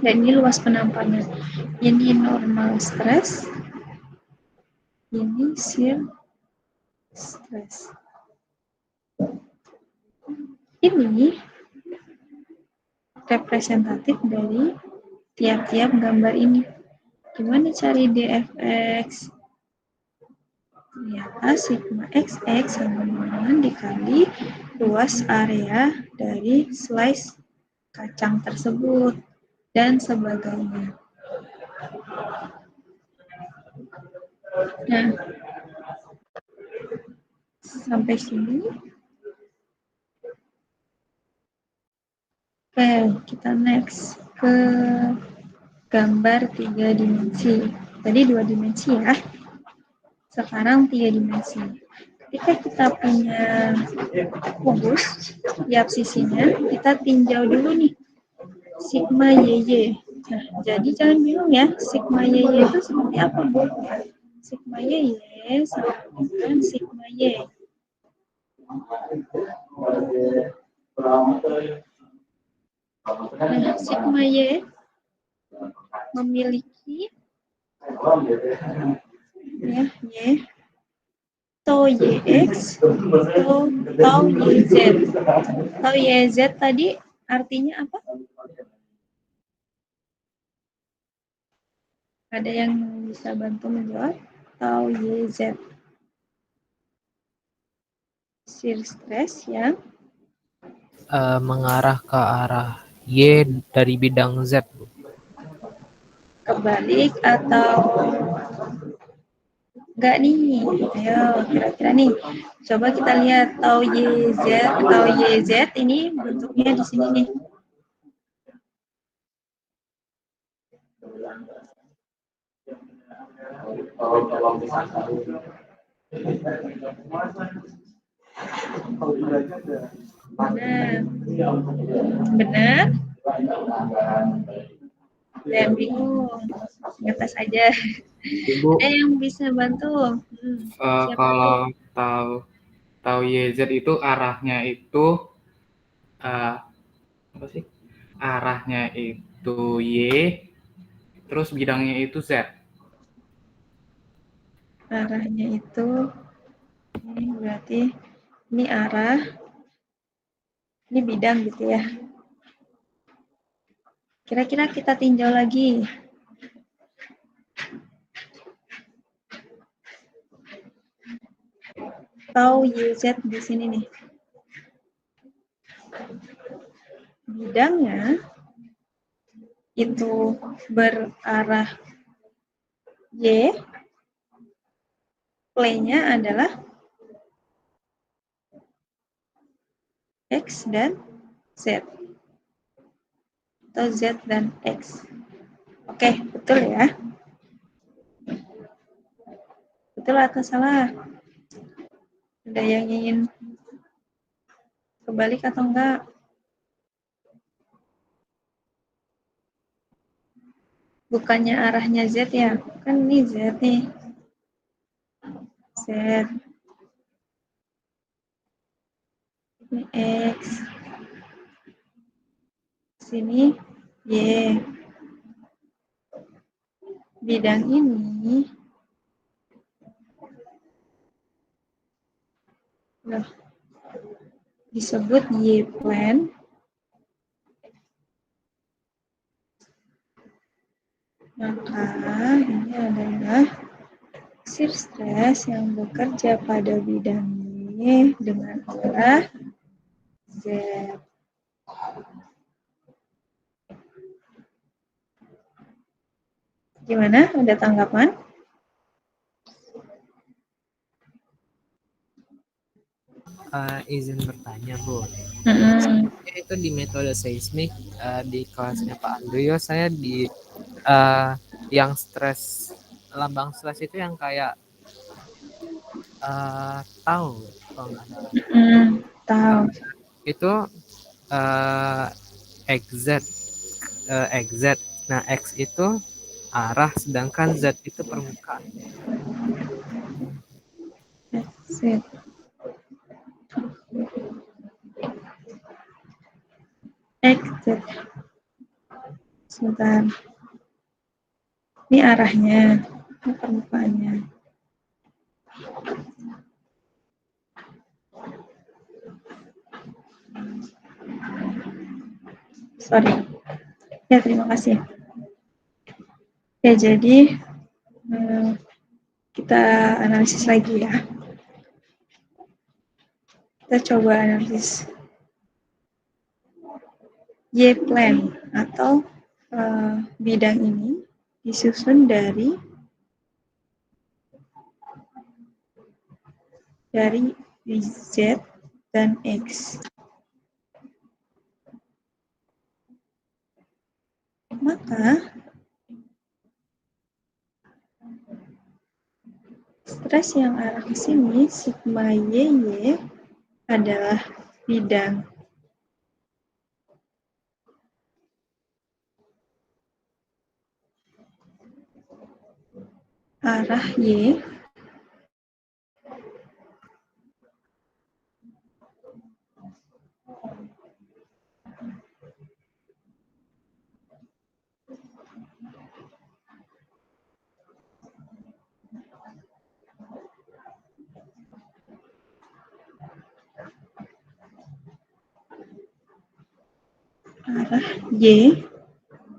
Dan ini luas penampannya. Ini normal stres. Ini shear stress. Ini representatif dari tiap-tiap gambar ini. Gimana cari dfx? Ternyata sigma xx sama dengan dikali luas area dari slice kacang tersebut dan sebagainya. Nah, sampai sini. Oke, kita next ke gambar 3 dimensi. Tadi 2 dimensi ya. Sekarang 3 dimensi. Ketika kita punya kubus di absisinya, kita tinjau dulu nih sigma YY. Nah, jadi jangan bingung ya, sigma YY itu seperti apa, Bu? Sigma YY sama dengan sigma Y. Nah, sigma Y memiliki ya, Y, tau YX, tau YZ. Tau YZ tadi artinya apa? Ada yang bisa bantu menjawab? Tau YZ. Shear stress yang mengarah ke arah Y dari bidang Z, Bu. kebalik atau enggak nih? Ayo, kira-kira nih. Coba kita lihat tau YZ ini bentuknya di sini nih. Benar. Yang bingung, ngetes aja. Ibu, Ada yang bisa bantu? kalau tahu YZ itu arahnya itu apa sih? Arahnya itu Y, terus bidangnya itu Z. Arahnya itu, ini berarti ini arah, ini bidang gitu ya. Kira-kira kita tinjau lagi. Tahu YZ di sini nih. Bidangnya itu berarah Y, plane-nya adalah X dan Z. Atau Z dan X. Oke, betul ya? Betul atau salah? Ada yang ingin kebalik atau enggak? Bukannya arahnya Z ya? Kan ini Z nih. Z. Ini X. Sini Y. Bidang ini disebut Y-plane. Maka ini adalah shear stress yang bekerja pada bidang Y dengan arah Z. Gimana? Ada tanggapan? Izin bertanya, Bu. Mm-mm. Itu di metode seismik di kelasnya Pak Andrio, saya di yang stres, lambang stres itu yang kayak tahu kalau nggak salah. Tahu. Itu XZ. Nah, X itu arah, sedangkan Z itu permukaan. Z. XZ. Sebentar. Ini arahnya, ini permukaannya. Sorry. Ya, terima kasih. Ya, jadi kita analisis lagi ya. Kita coba analisis Y-plan atau bidang ini disusun dari Z dan X. Maka stres yang arah ke sini, sigma YY, adalah bidang arah Y arah Y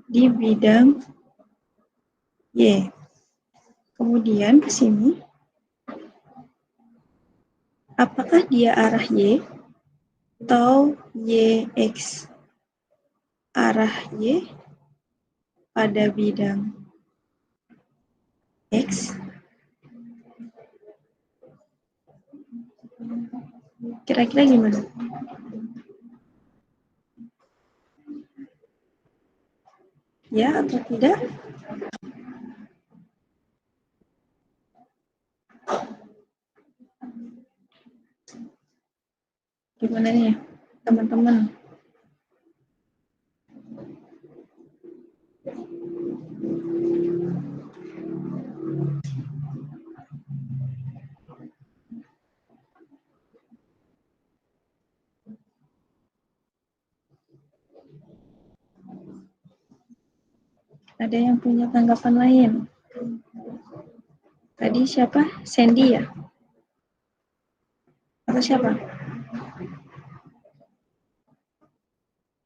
di bidang Y. Kemudian ke sini, apakah dia arah Y atau YX? Arah Y pada bidang X. Kira-kira gimana? Ya atau tidak? Gimana nih, teman-teman? Ada yang punya tanggapan lain? Tadi siapa? Sandy ya? Atau siapa?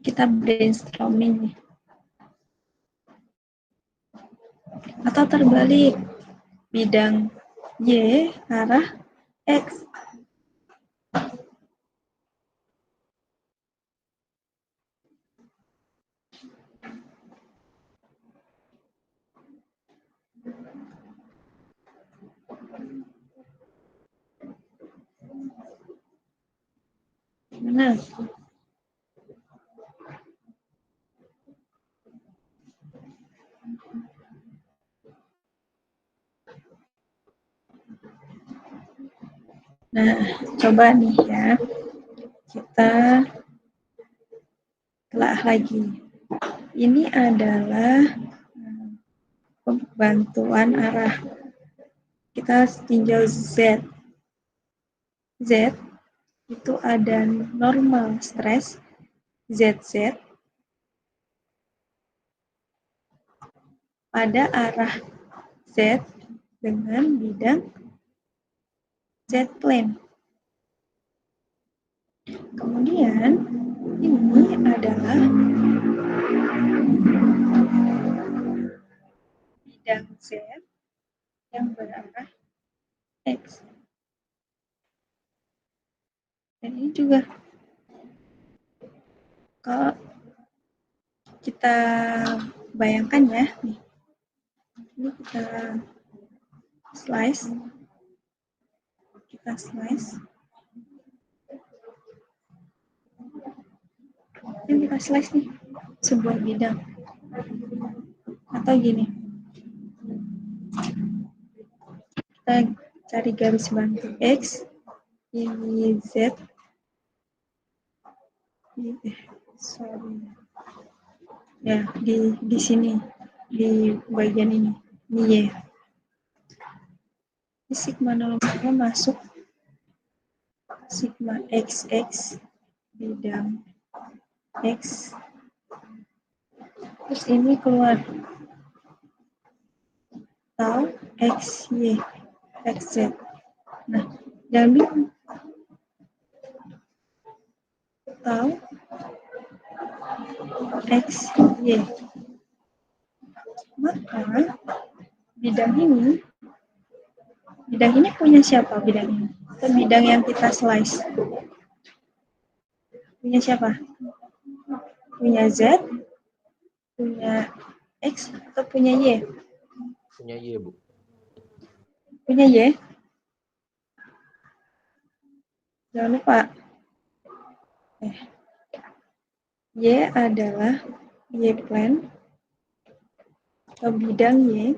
Kita brainstorming nih. Atau terbalik, bidang Y arah X. Gimana? Nah, coba nih ya, kita telah lagi. Ini adalah bantuan arah. Kita tinjau Z. Z itu ada normal stres ZZ pada arah Z dengan bidang Z-plane. Kemudian ini adalah bidang Z yang berarah X. Dan ini juga kalau kita bayangkan ya, nih, ini kita slice, ini kita slice nih, sebuah bidang, atau gini, kita cari garis bantu X, ini Z, ya di sini, di bagian ini Y. Di sigma normalnya masuk sigma XX bidang X, terus ini keluar tau XY XZ. Nah, jangan bingung, tau XY. maka bidang ini punya siapa bidang ini? Atau bidang yang kita slice? Punya siapa? Punya Z, punya X, atau punya Y? Punya Y, Bu. Punya Y? Jangan lupa. Y adalah Y plan atau bidang Y.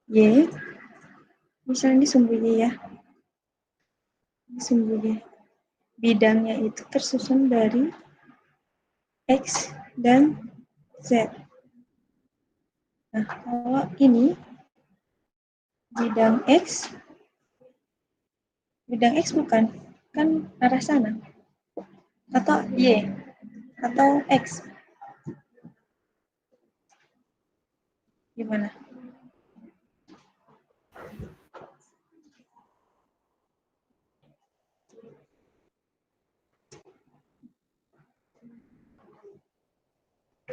Y, misalnya sumbu Y ya. Sumbu Y. Bidangnya itu tersusun dari X dan Z. Nah, kalau ini bidang X bukan, kan arah sana. Atau Y, atau X. Gimana?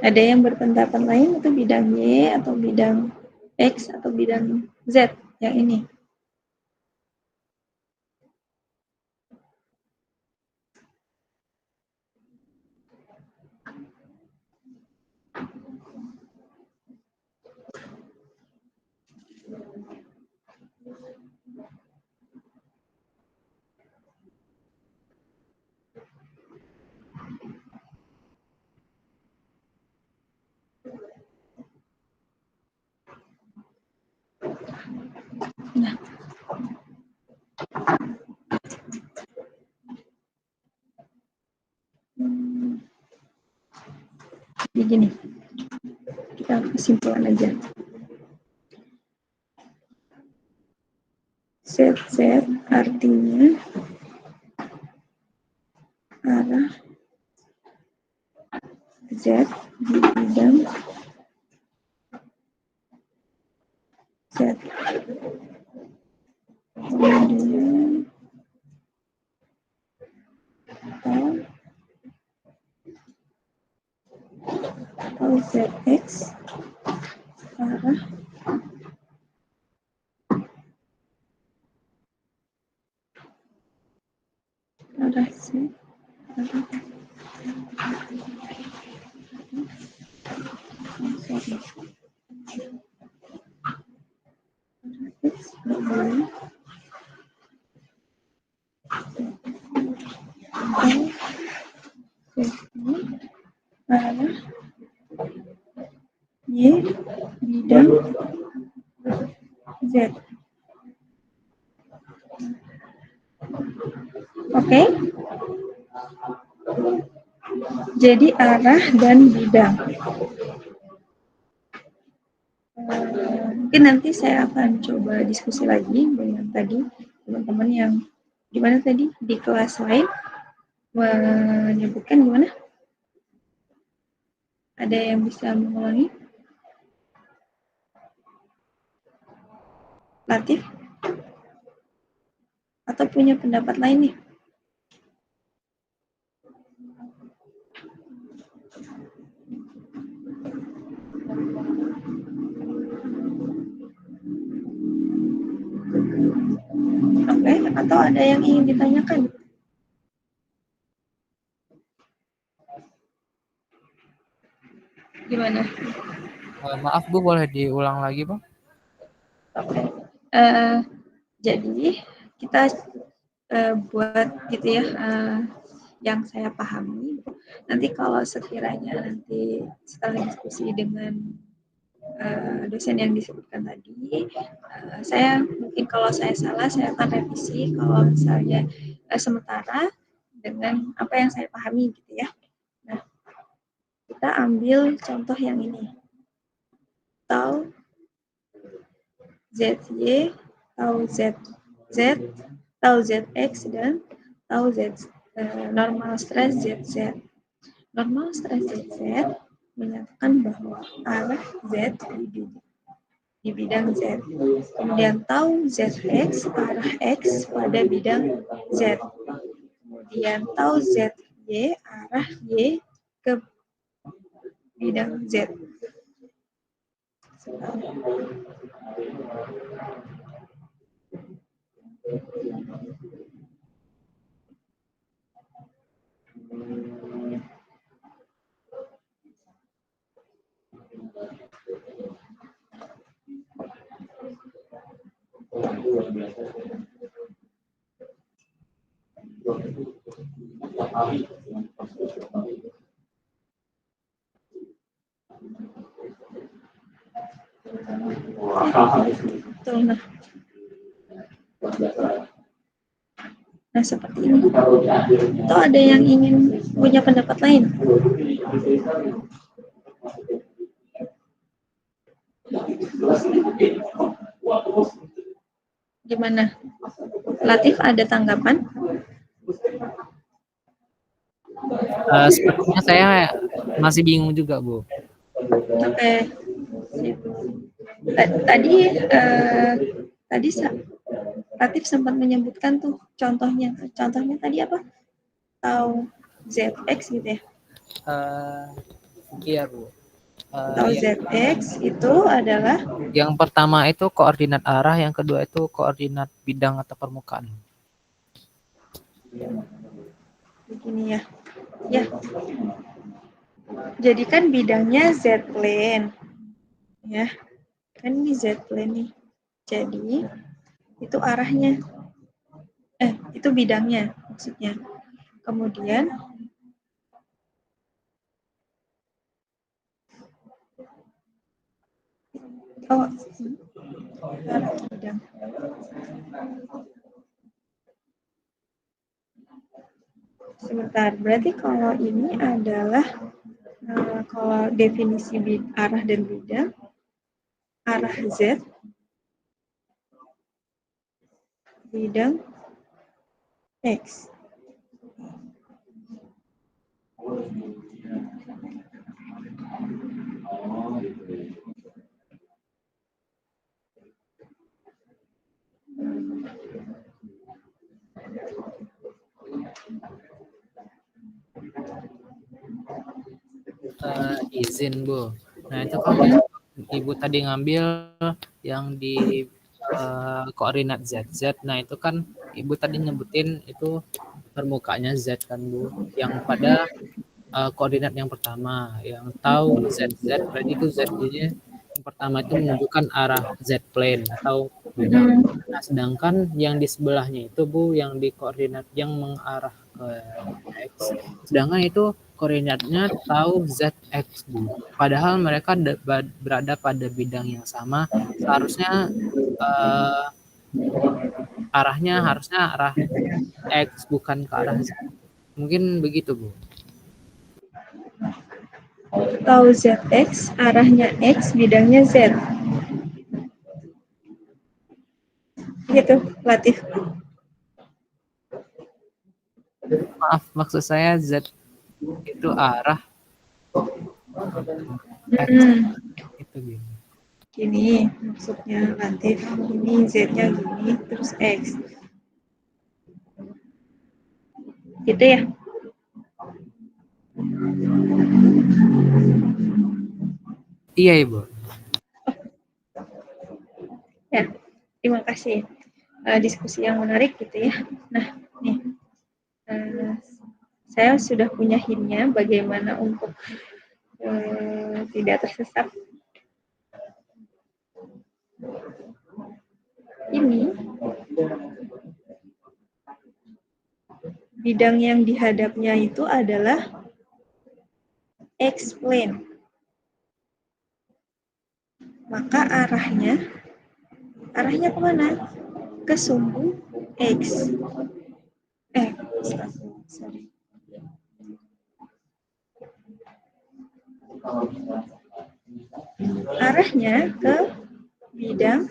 Ada yang berpendapat lain itu bidang Y atau bidang X atau bidang Z yang ini. Nah, begini, kita kesimpulan aja. ZZ artinya arah Z di bidang Z. Kemudian atau ZX arah Z arah Y bidang Z. Oke? Jadi arah dan bidang. Mungkin nanti saya akan coba diskusi lagi dengan tadi teman-teman yang gimana tadi di kelas lain menyebutkan gimana? Ada yang bisa mengulangi? Latif? Atau punya pendapat lain nih? Oke, atau ada yang ingin ditanyakan? Gimana? Maaf Bu, boleh diulang lagi Bang? Oke. Jadi kita buat gitu ya yang saya pahami. Nanti kalau sekiranya nanti setelah diskusi dengan dosen yang disebutkan tadi, saya mungkin kalau saya salah saya akan revisi kalau misalnya sementara dengan apa yang saya pahami gitu ya. Nah, kita ambil contoh yang ini. Tau ZY, tau ZZ, tau ZX, dan tau Z, normal stress ZZ. Normal stress ZZ menyatakan bahwa arah Z di bidang Z. Kemudian tau ZX, arah X pada bidang Z. Kemudian tau ZY, arah Y ke bidang Z. Betul, nah seperti ini. Atau ada yang ingin punya pendapat lain? Gimana? Latif ada tanggapan? Sepertinya saya masih bingung juga, Bu. Oke. Tadi Latif sempat menyebutkan tuh contohnya. Contohnya tadi apa? Tahu ZX gitu ya? Iya, Bu. Tahu ZX itu adalah Yang pertama itu koordinat arah, yang kedua itu koordinat bidang atau permukaan. begini ya. Ya. Jadi kan bidangnya Z plane. Ya. Kan ini Z plane nih. Jadi itu arahnya. Itu bidangnya maksudnya. Kemudian arah bidang. Sebentar, berarti kalau ini adalah kalau definisi arah dan bidang, arah Z, bidang X. Izin, Bu. Nah, itu kalau Ibu tadi ngambil yang di koordinat ZZ, nah itu kan Ibu tadi nyebutin itu permukaannya Z kan, Bu. Yang pada koordinat yang pertama, yang tahu ZZ, berarti itu Z-nya yang pertama itu menunjukkan arah Z plane atau bidang. Nah, sedangkan yang di sebelahnya itu, Bu, yang di koordinat yang mengarah ke X, sedangkan itu koordinatnya tahu ZX, Bu. Padahal mereka berada pada bidang yang sama, seharusnya arahnya harusnya arah X bukan ke arah Z. Mungkin begitu, Bu. Tahu ZX, arahnya X, bidangnya Z. Gitu, Latif. Maaf, maksud saya Z itu arah X. Itu gini. Gini, maksudnya Latif. Ini Z-nya gini, terus X. Gitu ya? Iya, Ibu. Ya, terima kasih. Diskusi yang menarik gitu ya. Nah, nih. Saya sudah punya hint-nya bagaimana untuk tidak tersesat. Ini bidang yang dihadapnya itu adalah X plane. Maka arahnya kemana? Ke sumbu X. Sorry. Arahnya ke bidang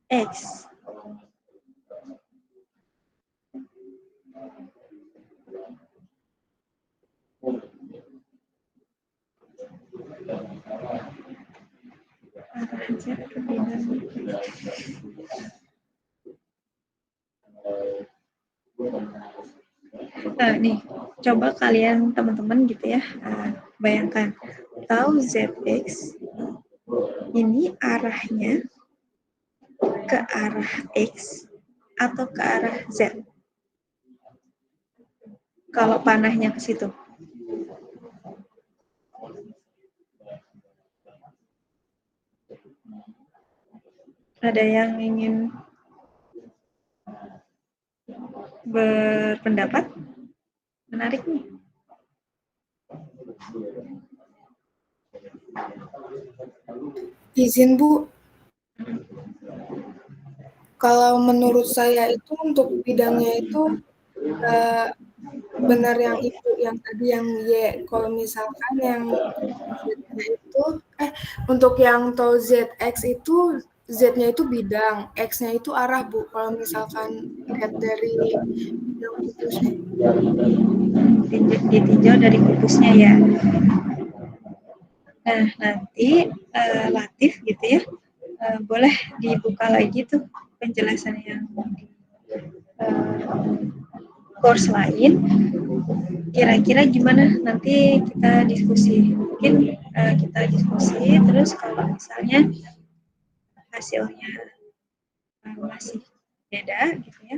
X. Arahnya ke bidang X. Nih, coba kalian teman-teman gitu ya, Bayangkan, tau ZX ini arahnya ke arah X atau ke arah Z. Kalau panahnya ke situ. Ada yang ingin berpendapat? Menarik nih. Izin Bu, kalau menurut saya itu untuk bidangnya itu benar yang itu, yang tadi yang Y. Kalau misalkan yang Z-nya itu, untuk yang tol ZX itu, Z-nya itu bidang, X-nya itu arah Bu. Kalau misalkan lihat dari bidang kubusnya. Ditinjau dari kubusnya ya. Nah, nanti Latif gitu ya, boleh dibuka lagi tuh penjelasan yang course lain. Kira-kira gimana? Nanti kita diskusi. Mungkin kita diskusi, terus kalau misalnya hasilnya masih beda gitu ya,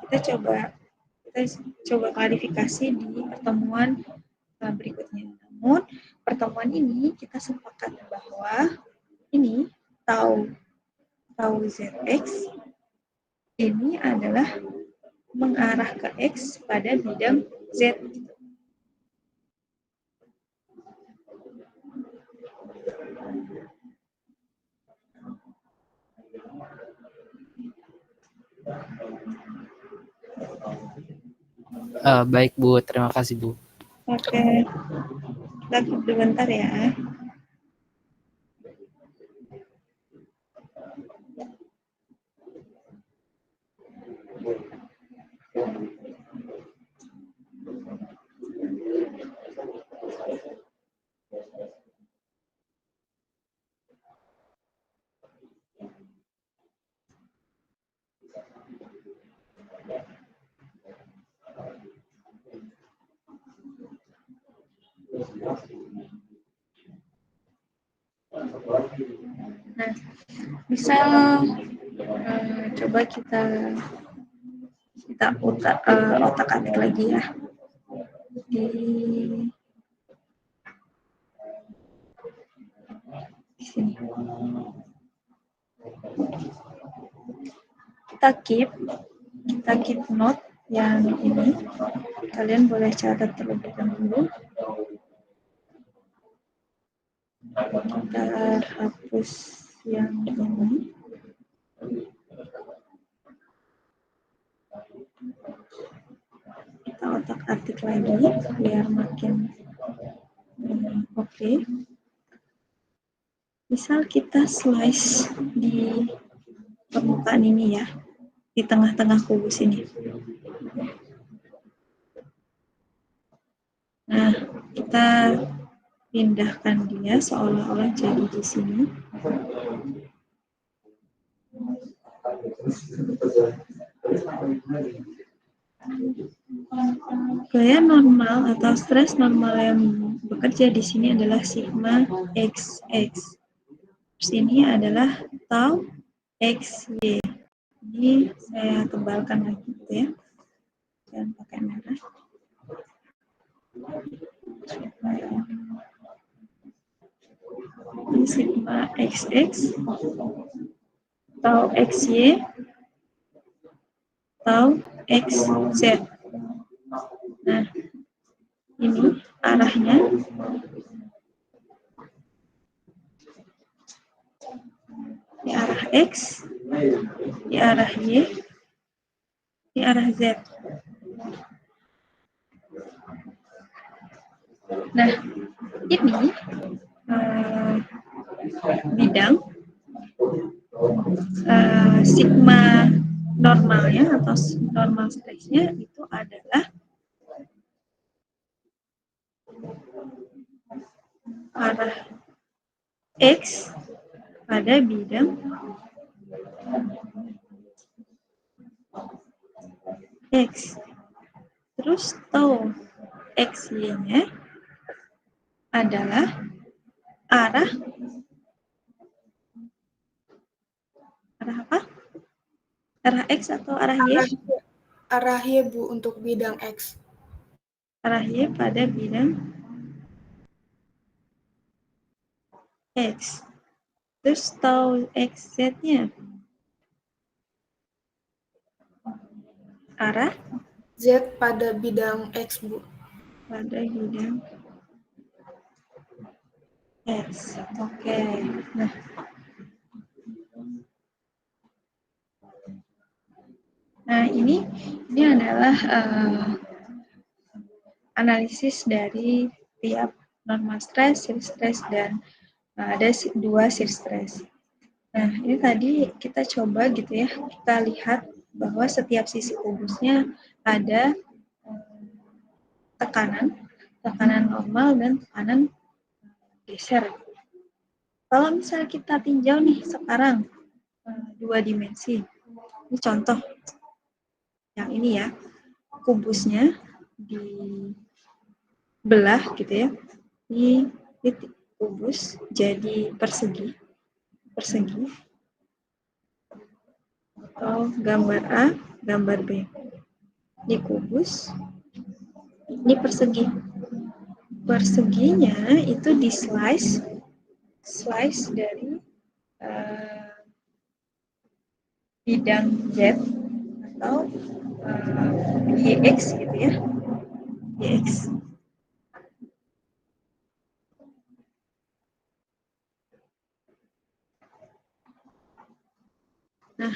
kita coba klarifikasi di pertemuan berikutnya. Namun pertemuan ini kita sepakat bahwa ini tau ZX ini adalah mengarah ke X pada bidang Z. Baik Bu, terima kasih Bu. Oke, kita bentar ya. Nah, misal coba kita otak-atik lagi ya. Di sini. Kita keep note yang ini. Kalian boleh catat terlebih dahulu. Kita hapus yang ini. Kita otak-atik lagi biar makin oke. Misal kita slice di permukaan ini ya, di tengah-tengah kubus ini. Nah, kita pindahkan dia seolah-olah jadi di sini. Gaya normal atau stres normal yang bekerja di sini adalah sigma XX. Terus ini adalah tau XY. Ini saya tebalkan lagi gitu ya. Jangan pakai merah. Ini sigma XX, tau XY, tau XZ. Nah, ini arahnya di arah X, di arah Y, di arah Z. Nah, ini bidang sigma normalnya atau normal stresnya itu adalah arah X pada bidang X. Terus tau XY-nya adalah arah apa? Arah X atau arah Y? Arah Y, Bu, untuk bidang X. Arah Y pada bidang X. Terus tau XZ-nya? Arah Z pada bidang X, Bu. pada bidang X. Oke. Nah, ini adalah analisis dari tiap normal stres, shear stres, dan ada 2 shear stres. Nah, ini tadi kita coba gitu ya, kita lihat bahwa setiap sisi kubusnya ada tekanan normal dan tekanan geser. Kalau misalnya kita tinjau nih sekarang 2 dimensi, ini contoh yang ini ya, kubusnya dibelah gitu ya, di titik kubus jadi persegi atau gambar A, gambar B. Di kubus, ini persegi. Perseginya itu di slice dari bidang Z atau YX gitu ya, YX. Nah,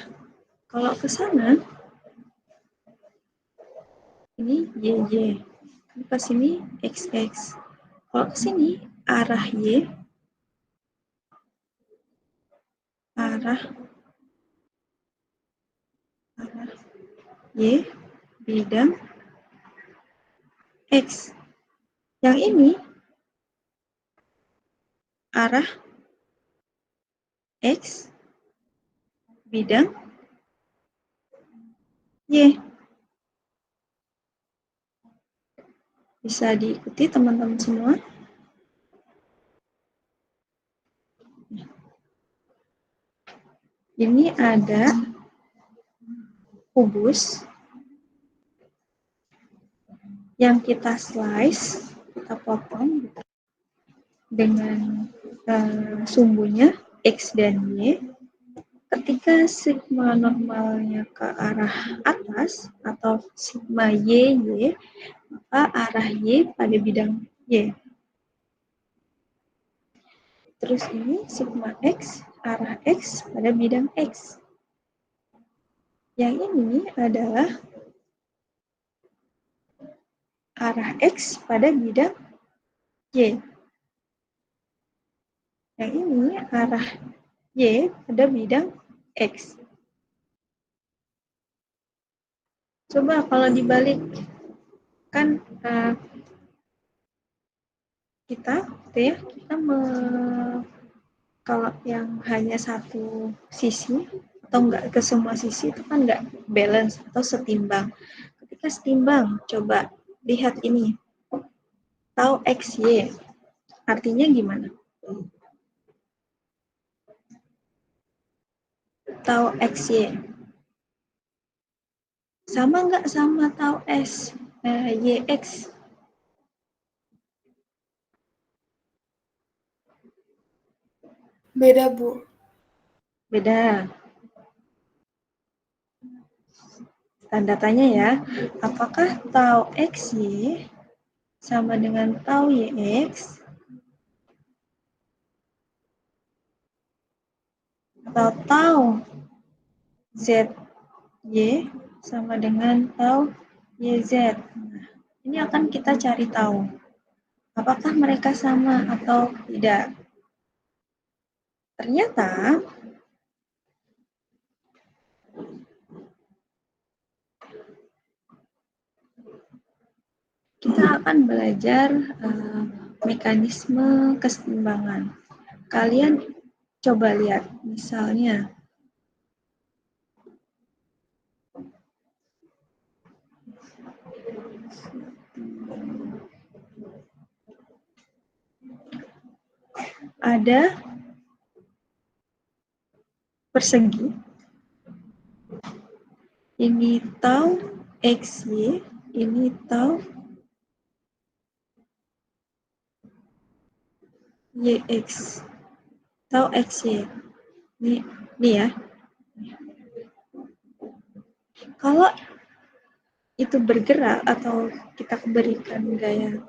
kalau ke sana, ini YY, ke sini XX. Kalau ke sini, arah Y, Y, bidang X. Yang ini, arah X, bidang Y. Bisa diikuti teman-teman semua? Ini ada kubus yang kita slice, kita potong dengan sumbunya X dan Y. Ketika sigma normalnya ke arah atas atau sigma Y, maka arah Y pada bidang Y. Terus ini sigma X, arah X pada bidang X. Yang ini adalah arah X pada bidang Y. Yang ini arah Y pada bidang X. Coba kalau dibalik, kan kita kalau yang hanya satu sisi atau enggak ke semua sisi itu kan enggak balance atau setimbang. Ketika setimbang, coba lihat ini. Tau XY, artinya gimana? Tau XY. Sama enggak sama tau YX? Beda, Bu. Beda. Tanda tanya ya, apakah tau XY sama dengan tau YX? Atau tau ZY sama dengan tau YZ? Nah, ini akan kita cari tahu. Apakah mereka sama atau tidak? Ternyata kita akan belajar mekanisme kesetimbangan. Kalian coba lihat, misalnya ada persegi. Ini tau XY, ini tau YX, tau XY. Ini ya. Kalau itu bergerak atau kita berikan gaya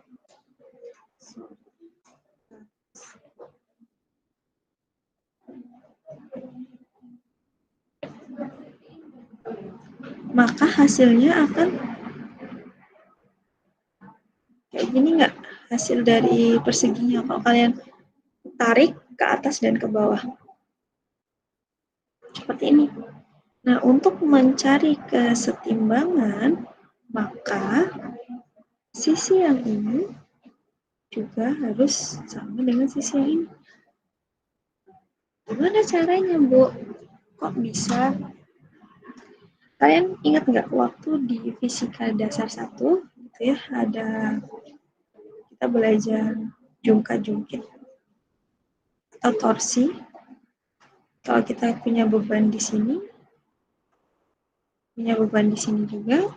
maka hasilnya akan kayak gini nggak? Hasil dari perseginya kalau kalian tarik ke atas dan ke bawah. Seperti ini. Nah, untuk mencari kesetimbangan, maka sisi yang ini juga harus sama dengan sisi yang ini. Gimana caranya, Bu? Kok bisa? Kalian ingat nggak waktu di fisika dasar 1 gitu ya, ada kita belajar jungka-jungkit atau torsi. Kalau kita punya beban di sini, punya beban di sini juga,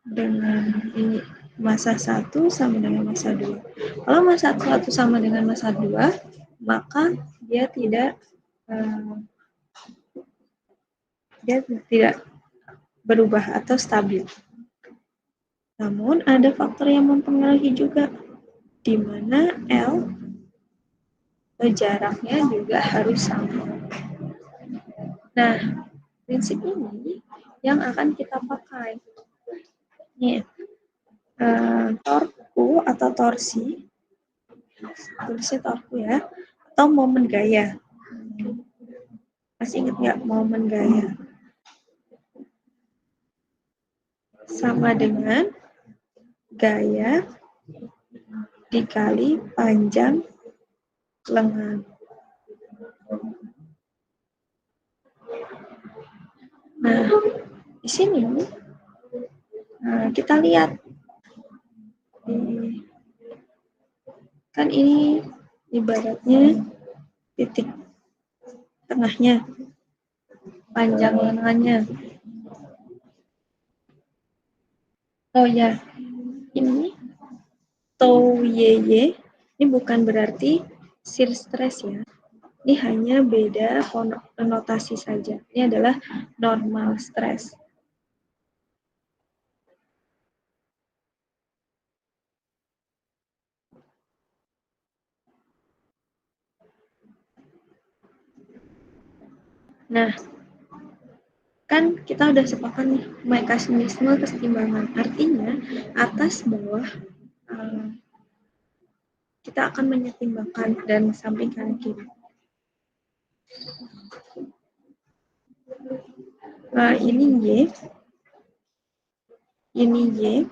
dengan ini massa 1 sama dengan massa 2. Kalau massa 1 sama dengan massa 2, maka dia tidak berubah atau stabil. Namun ada faktor yang mempengaruhi juga, di mana L jaraknya juga harus sama. Nah, prinsip ini yang akan kita pakai. Nih, torku atau torsi, tulisnya torku ya, atau momen gaya. Masih ingat nggak momen gaya? Sama dengan gaya dikali panjang lengan. Nah, di sini kita lihat, kan ini ibaratnya titik tengahnya, panjang lengannya. Oh ya, ini tau YY, ini bukan berarti shear stress ya. Ini hanya beda konotasi saja. Ini adalah normal stress. Nah, kan kita udah sepakat nih mekanisme kesetimbangan. Artinya atas bawah kita akan menyetimbangkan dan samping kanan kiri. Ini Y, ini Y,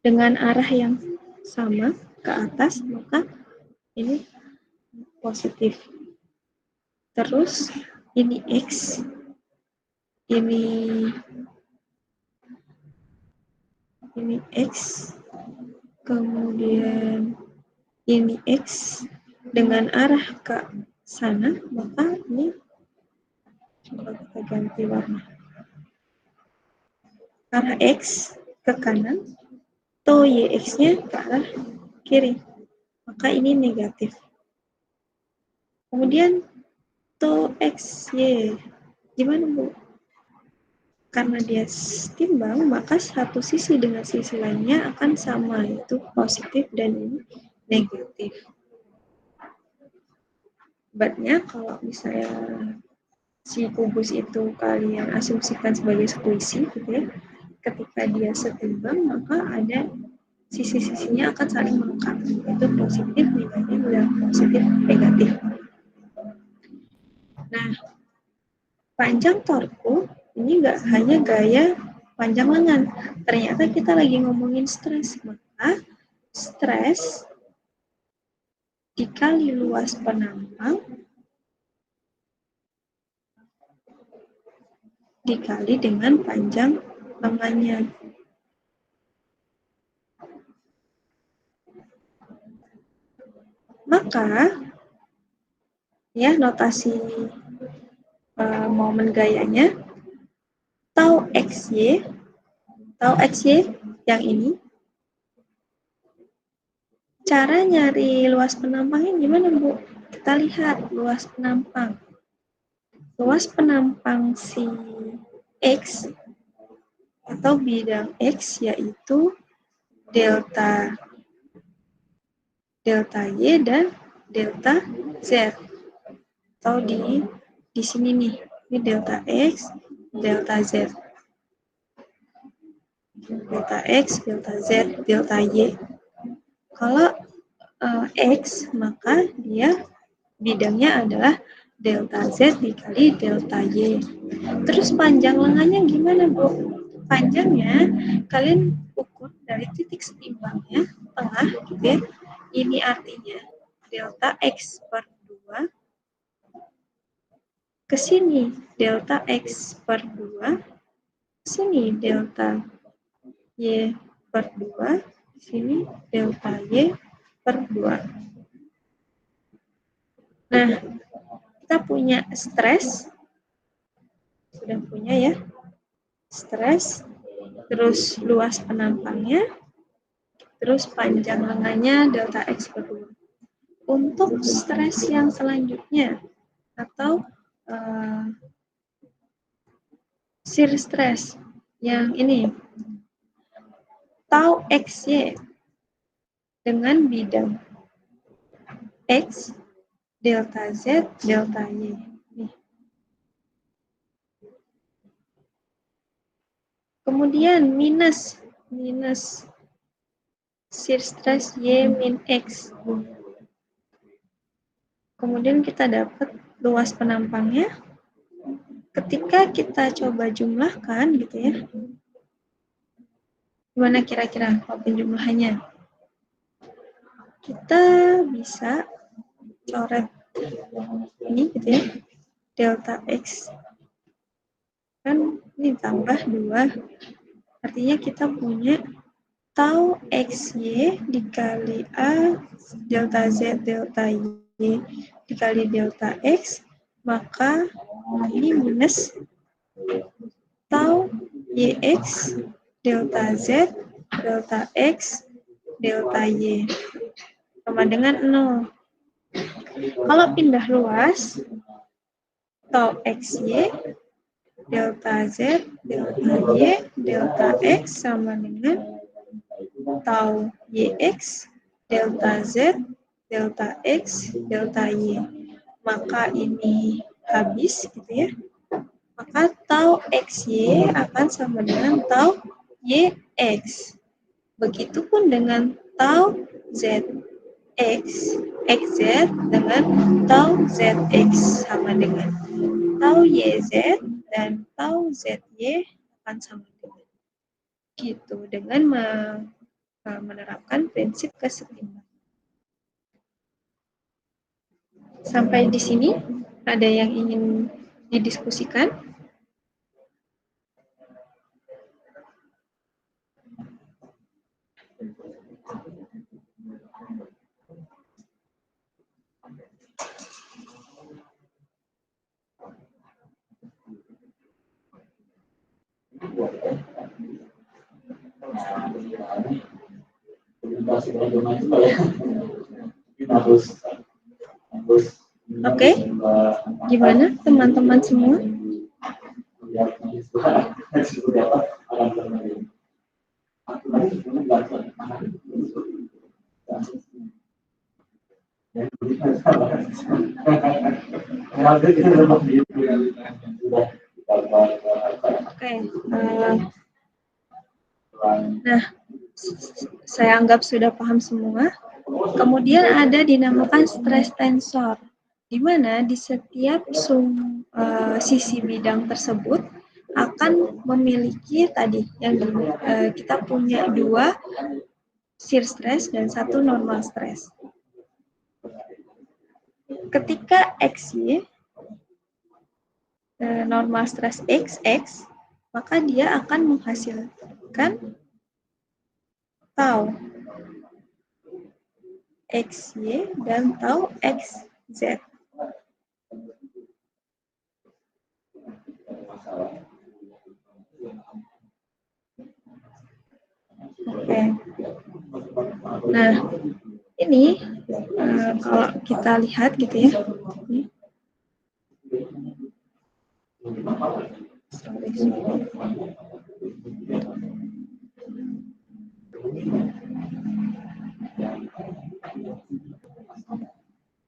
dengan arah yang sama ke atas, maka ini positif. Terus ini X, ini X, kemudian ini X dengan arah ke sana, maka ini coba kita ganti warna. Arah X ke kanan, atau YX-nya ke arah kiri, maka ini negatif. Kemudian to XY, gimana Bu? Karena dia timbang, maka satu sisi dengan sisi lainnya akan sama, yaitu positif dan ini negatif. Sebabnya kalau misalnya si kubus itu kalian asumsikan sebagai sekuisi, gitu ya, ketika dia setimbang, maka ada sisi-sisinya akan saling melengkapi, yaitu positif, negatif, dan positif, negatif. Nah, panjang torku ini nggak hanya gaya panjang lengan. Ternyata kita lagi ngomongin stres, maka stres dikali luas penambang dikali dengan panjang lengannya. Maka ya notasi momen gayanya tau XY yang ini. Cara nyari luas penampangnya gimana, Bu? Kita lihat luas penampang. Luas penampang si X atau bidang X yaitu delta Y dan delta Z. Atau di sini nih, ini delta X, delta Z. Delta X, delta Z, delta Y. Kalau X, maka dia bidangnya adalah delta Z dikali delta Y. Terus panjang lengannya gimana, Bu? Panjangnya kalian ukur dari titik setimbangnya, tengah gitu ya. Ini artinya delta X per 2. Ke sini delta X per 2. Ke sini delta Y per 2. Ke sini delta Y per 2. Nah, kita punya stres. Sudah punya ya. Stres. Terus luas penampangnya. Terus panjang lengannya delta X per 2. Untuk stres yang selanjutnya atau shear stress yang ini tau XY dengan bidang X delta Z delta Y. Nih. Kemudian minus shear stress Y min X. Kemudian kita dapat luas penampangnya. Ketika kita coba jumlahkan gitu ya. Gimana kira-kira kalau penjumlahannya? Kita bisa coret ini gitu ya. Delta X. Kan ini tambah 2. Artinya kita punya tau XY dikali A delta Z delta Y dikali delta X, maka ini minus tau YX delta Z delta X delta Y sama dengan 0. Kalau pindah luas, tau XY delta Z delta Y delta X sama dengan tau YX delta Z delta X delta Y. Maka ini habis gitu ya. Maka tau XY akan sama dengan tau YX. Begitupun dengan tau ZX, XZ dengan tau ZX sama dengan tau YZ dan tau ZY akan sama dengan. Gitu, dengan menerapkan prinsip kesetimbangan. Sampai di sini, ada yang ingin didiskusikan? Oke, gimana teman-teman semua? Oke, nah, saya anggap sudah paham semua. Kemudian ada dinamakan stress tensor, di mana di setiap sisi bidang tersebut akan memiliki tadi yang kita punya 2 shear stress dan 1 normal stress. Ketika XY normal stress XX, maka dia akan menghasilkan tau XY dan tau XZ. Oke. Nah, ini kalau kita lihat gitu ya.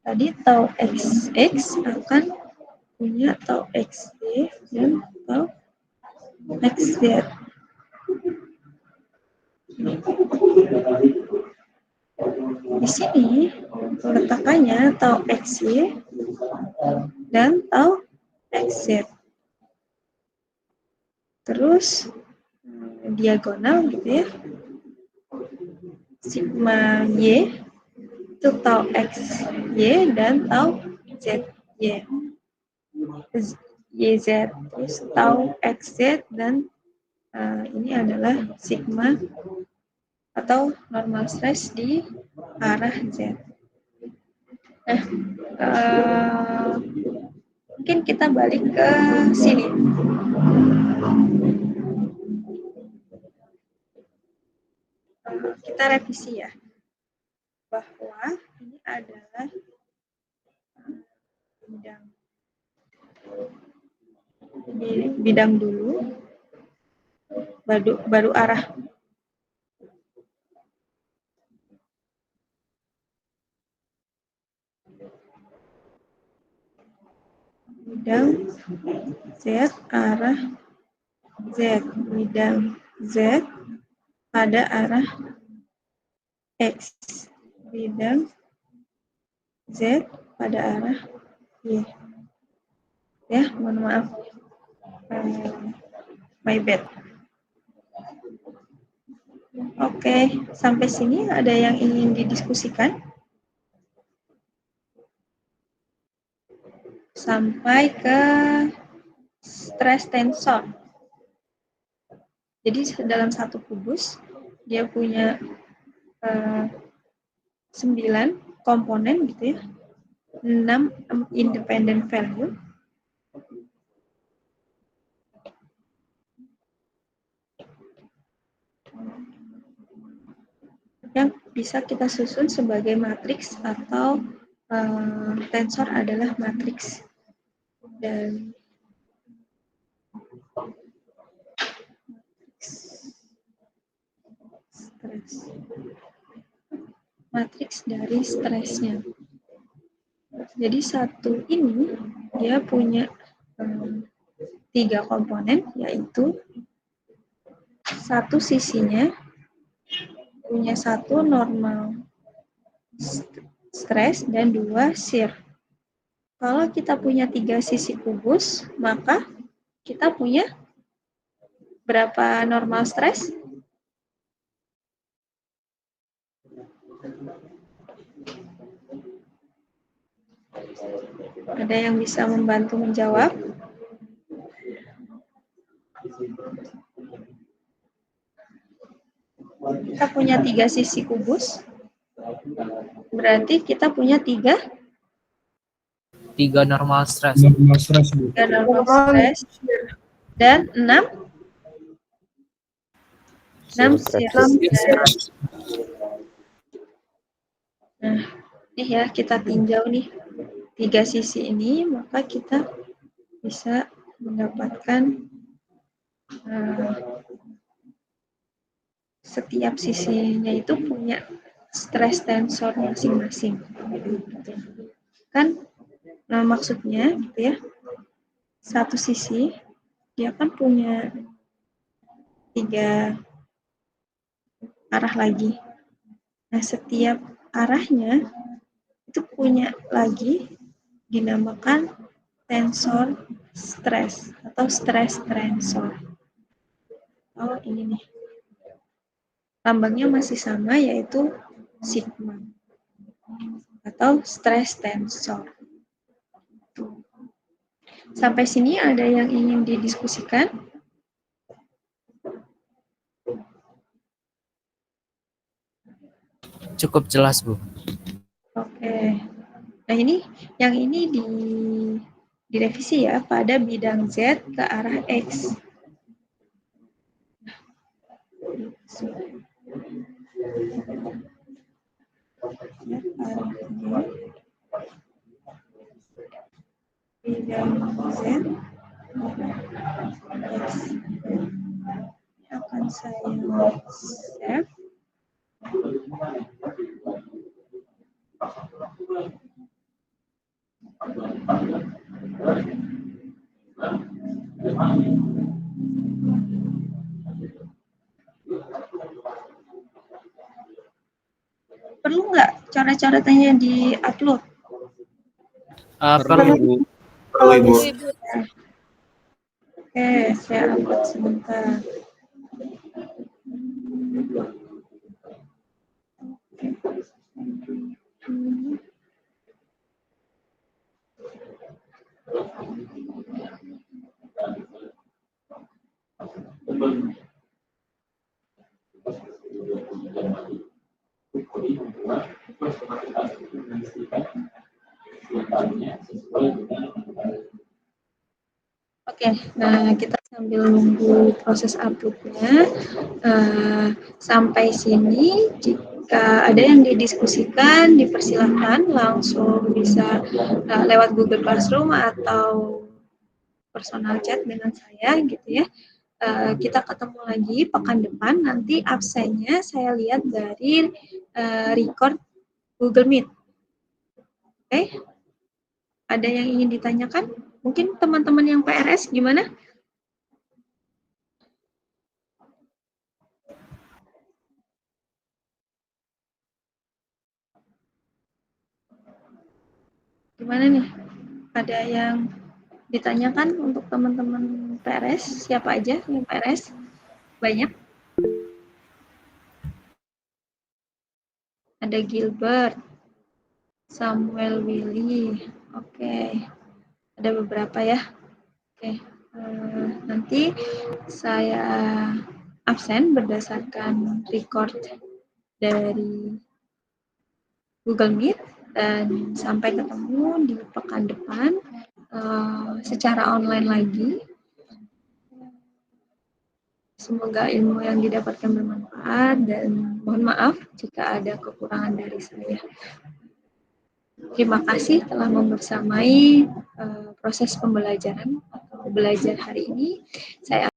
Tadi tau XX akan punya tau XY dan tau XZ. Di sini peletakannya tau XY dan tau XZ. Terus diagonal gitu ya. Sigma Y itu tau XY dan tau ZY. YZ. Terus tau XZ dan ini adalah sigma atau normal stress di arah Z. Nah, mungkin kita balik ke sini. Kita revisi ya, bahwa ini adalah bidang dulu, baru arah. Bidang Z arah Z, bidang Z pada arah X, bidang Z pada arah Y. Ya, mohon maaf. My bad. Oke, sampai sini ada yang ingin didiskusikan? Sampai ke stress tensor. Jadi dalam satu kubus dia punya 9 komponen gitu ya, 6 independent value. Yang bisa kita susun sebagai matriks atau tensor adalah matriks. Dan matriks dari stresnya. Jadi satu ini dia punya 3 komponen, yaitu satu sisinya punya 1 normal stress dan 2 shear. Kalau kita punya 3 sisi kubus, maka kita punya berapa normal stress? Ada yang bisa membantu menjawab? Kita punya 3 sisi kubus, berarti kita punya 3 normal stress. 3 normal stress dan 6 shear. Nah, ini ya kita tinjau nih 3 sisi ini, maka kita bisa mendapatkan setiap sisinya itu punya stress tensor masing-masing. Kan maksudnya gitu ya, satu sisi dia kan punya 3 arah lagi. Nah, setiap arahnya itu punya lagi dinamakan tensor stres atau stress tensor. Oh, ini nih. Lambangnya masih sama, yaitu sigma atau stress tensor. Sampai sini ada yang ingin didiskusikan? Cukup jelas, Bu. Oke. Nah ini, yang ini direvisi ya pada bidang Z ke arah X. Bidang Z akan saya save. Perlu nggak coret-coretannya di-upload? Perlu, Bu. Kalau Ibu. bisa, Oke, saya upload sebentar. Oke, nah kita sambil nunggu proses uploadnya. Sampai sini, jika ada yang didiskusikan, dipersilahkan langsung bisa lewat Google Classroom atau personal chat dengan saya gitu ya. Kita ketemu lagi pekan depan, nanti absennya saya lihat dari record Google Meet. Oke? Ada yang ingin ditanyakan? Mungkin teman-teman yang PRS gimana? Gimana nih? Ada yang ditanyakan untuk teman-teman PRS? Siapa aja yang PRS? Banyak? Ada Gilbert, Samuel Willy. Oke. Ada beberapa ya. Oke. Nanti saya absen berdasarkan record dari Google Meet dan sampai ketemu di pekan depan secara online lagi. Semoga ilmu yang didapatkan bermanfaat dan mohon maaf jika ada kekurangan dari saya. Terima kasih telah membersamai proses pembelajaran atau belajar hari ini. Saya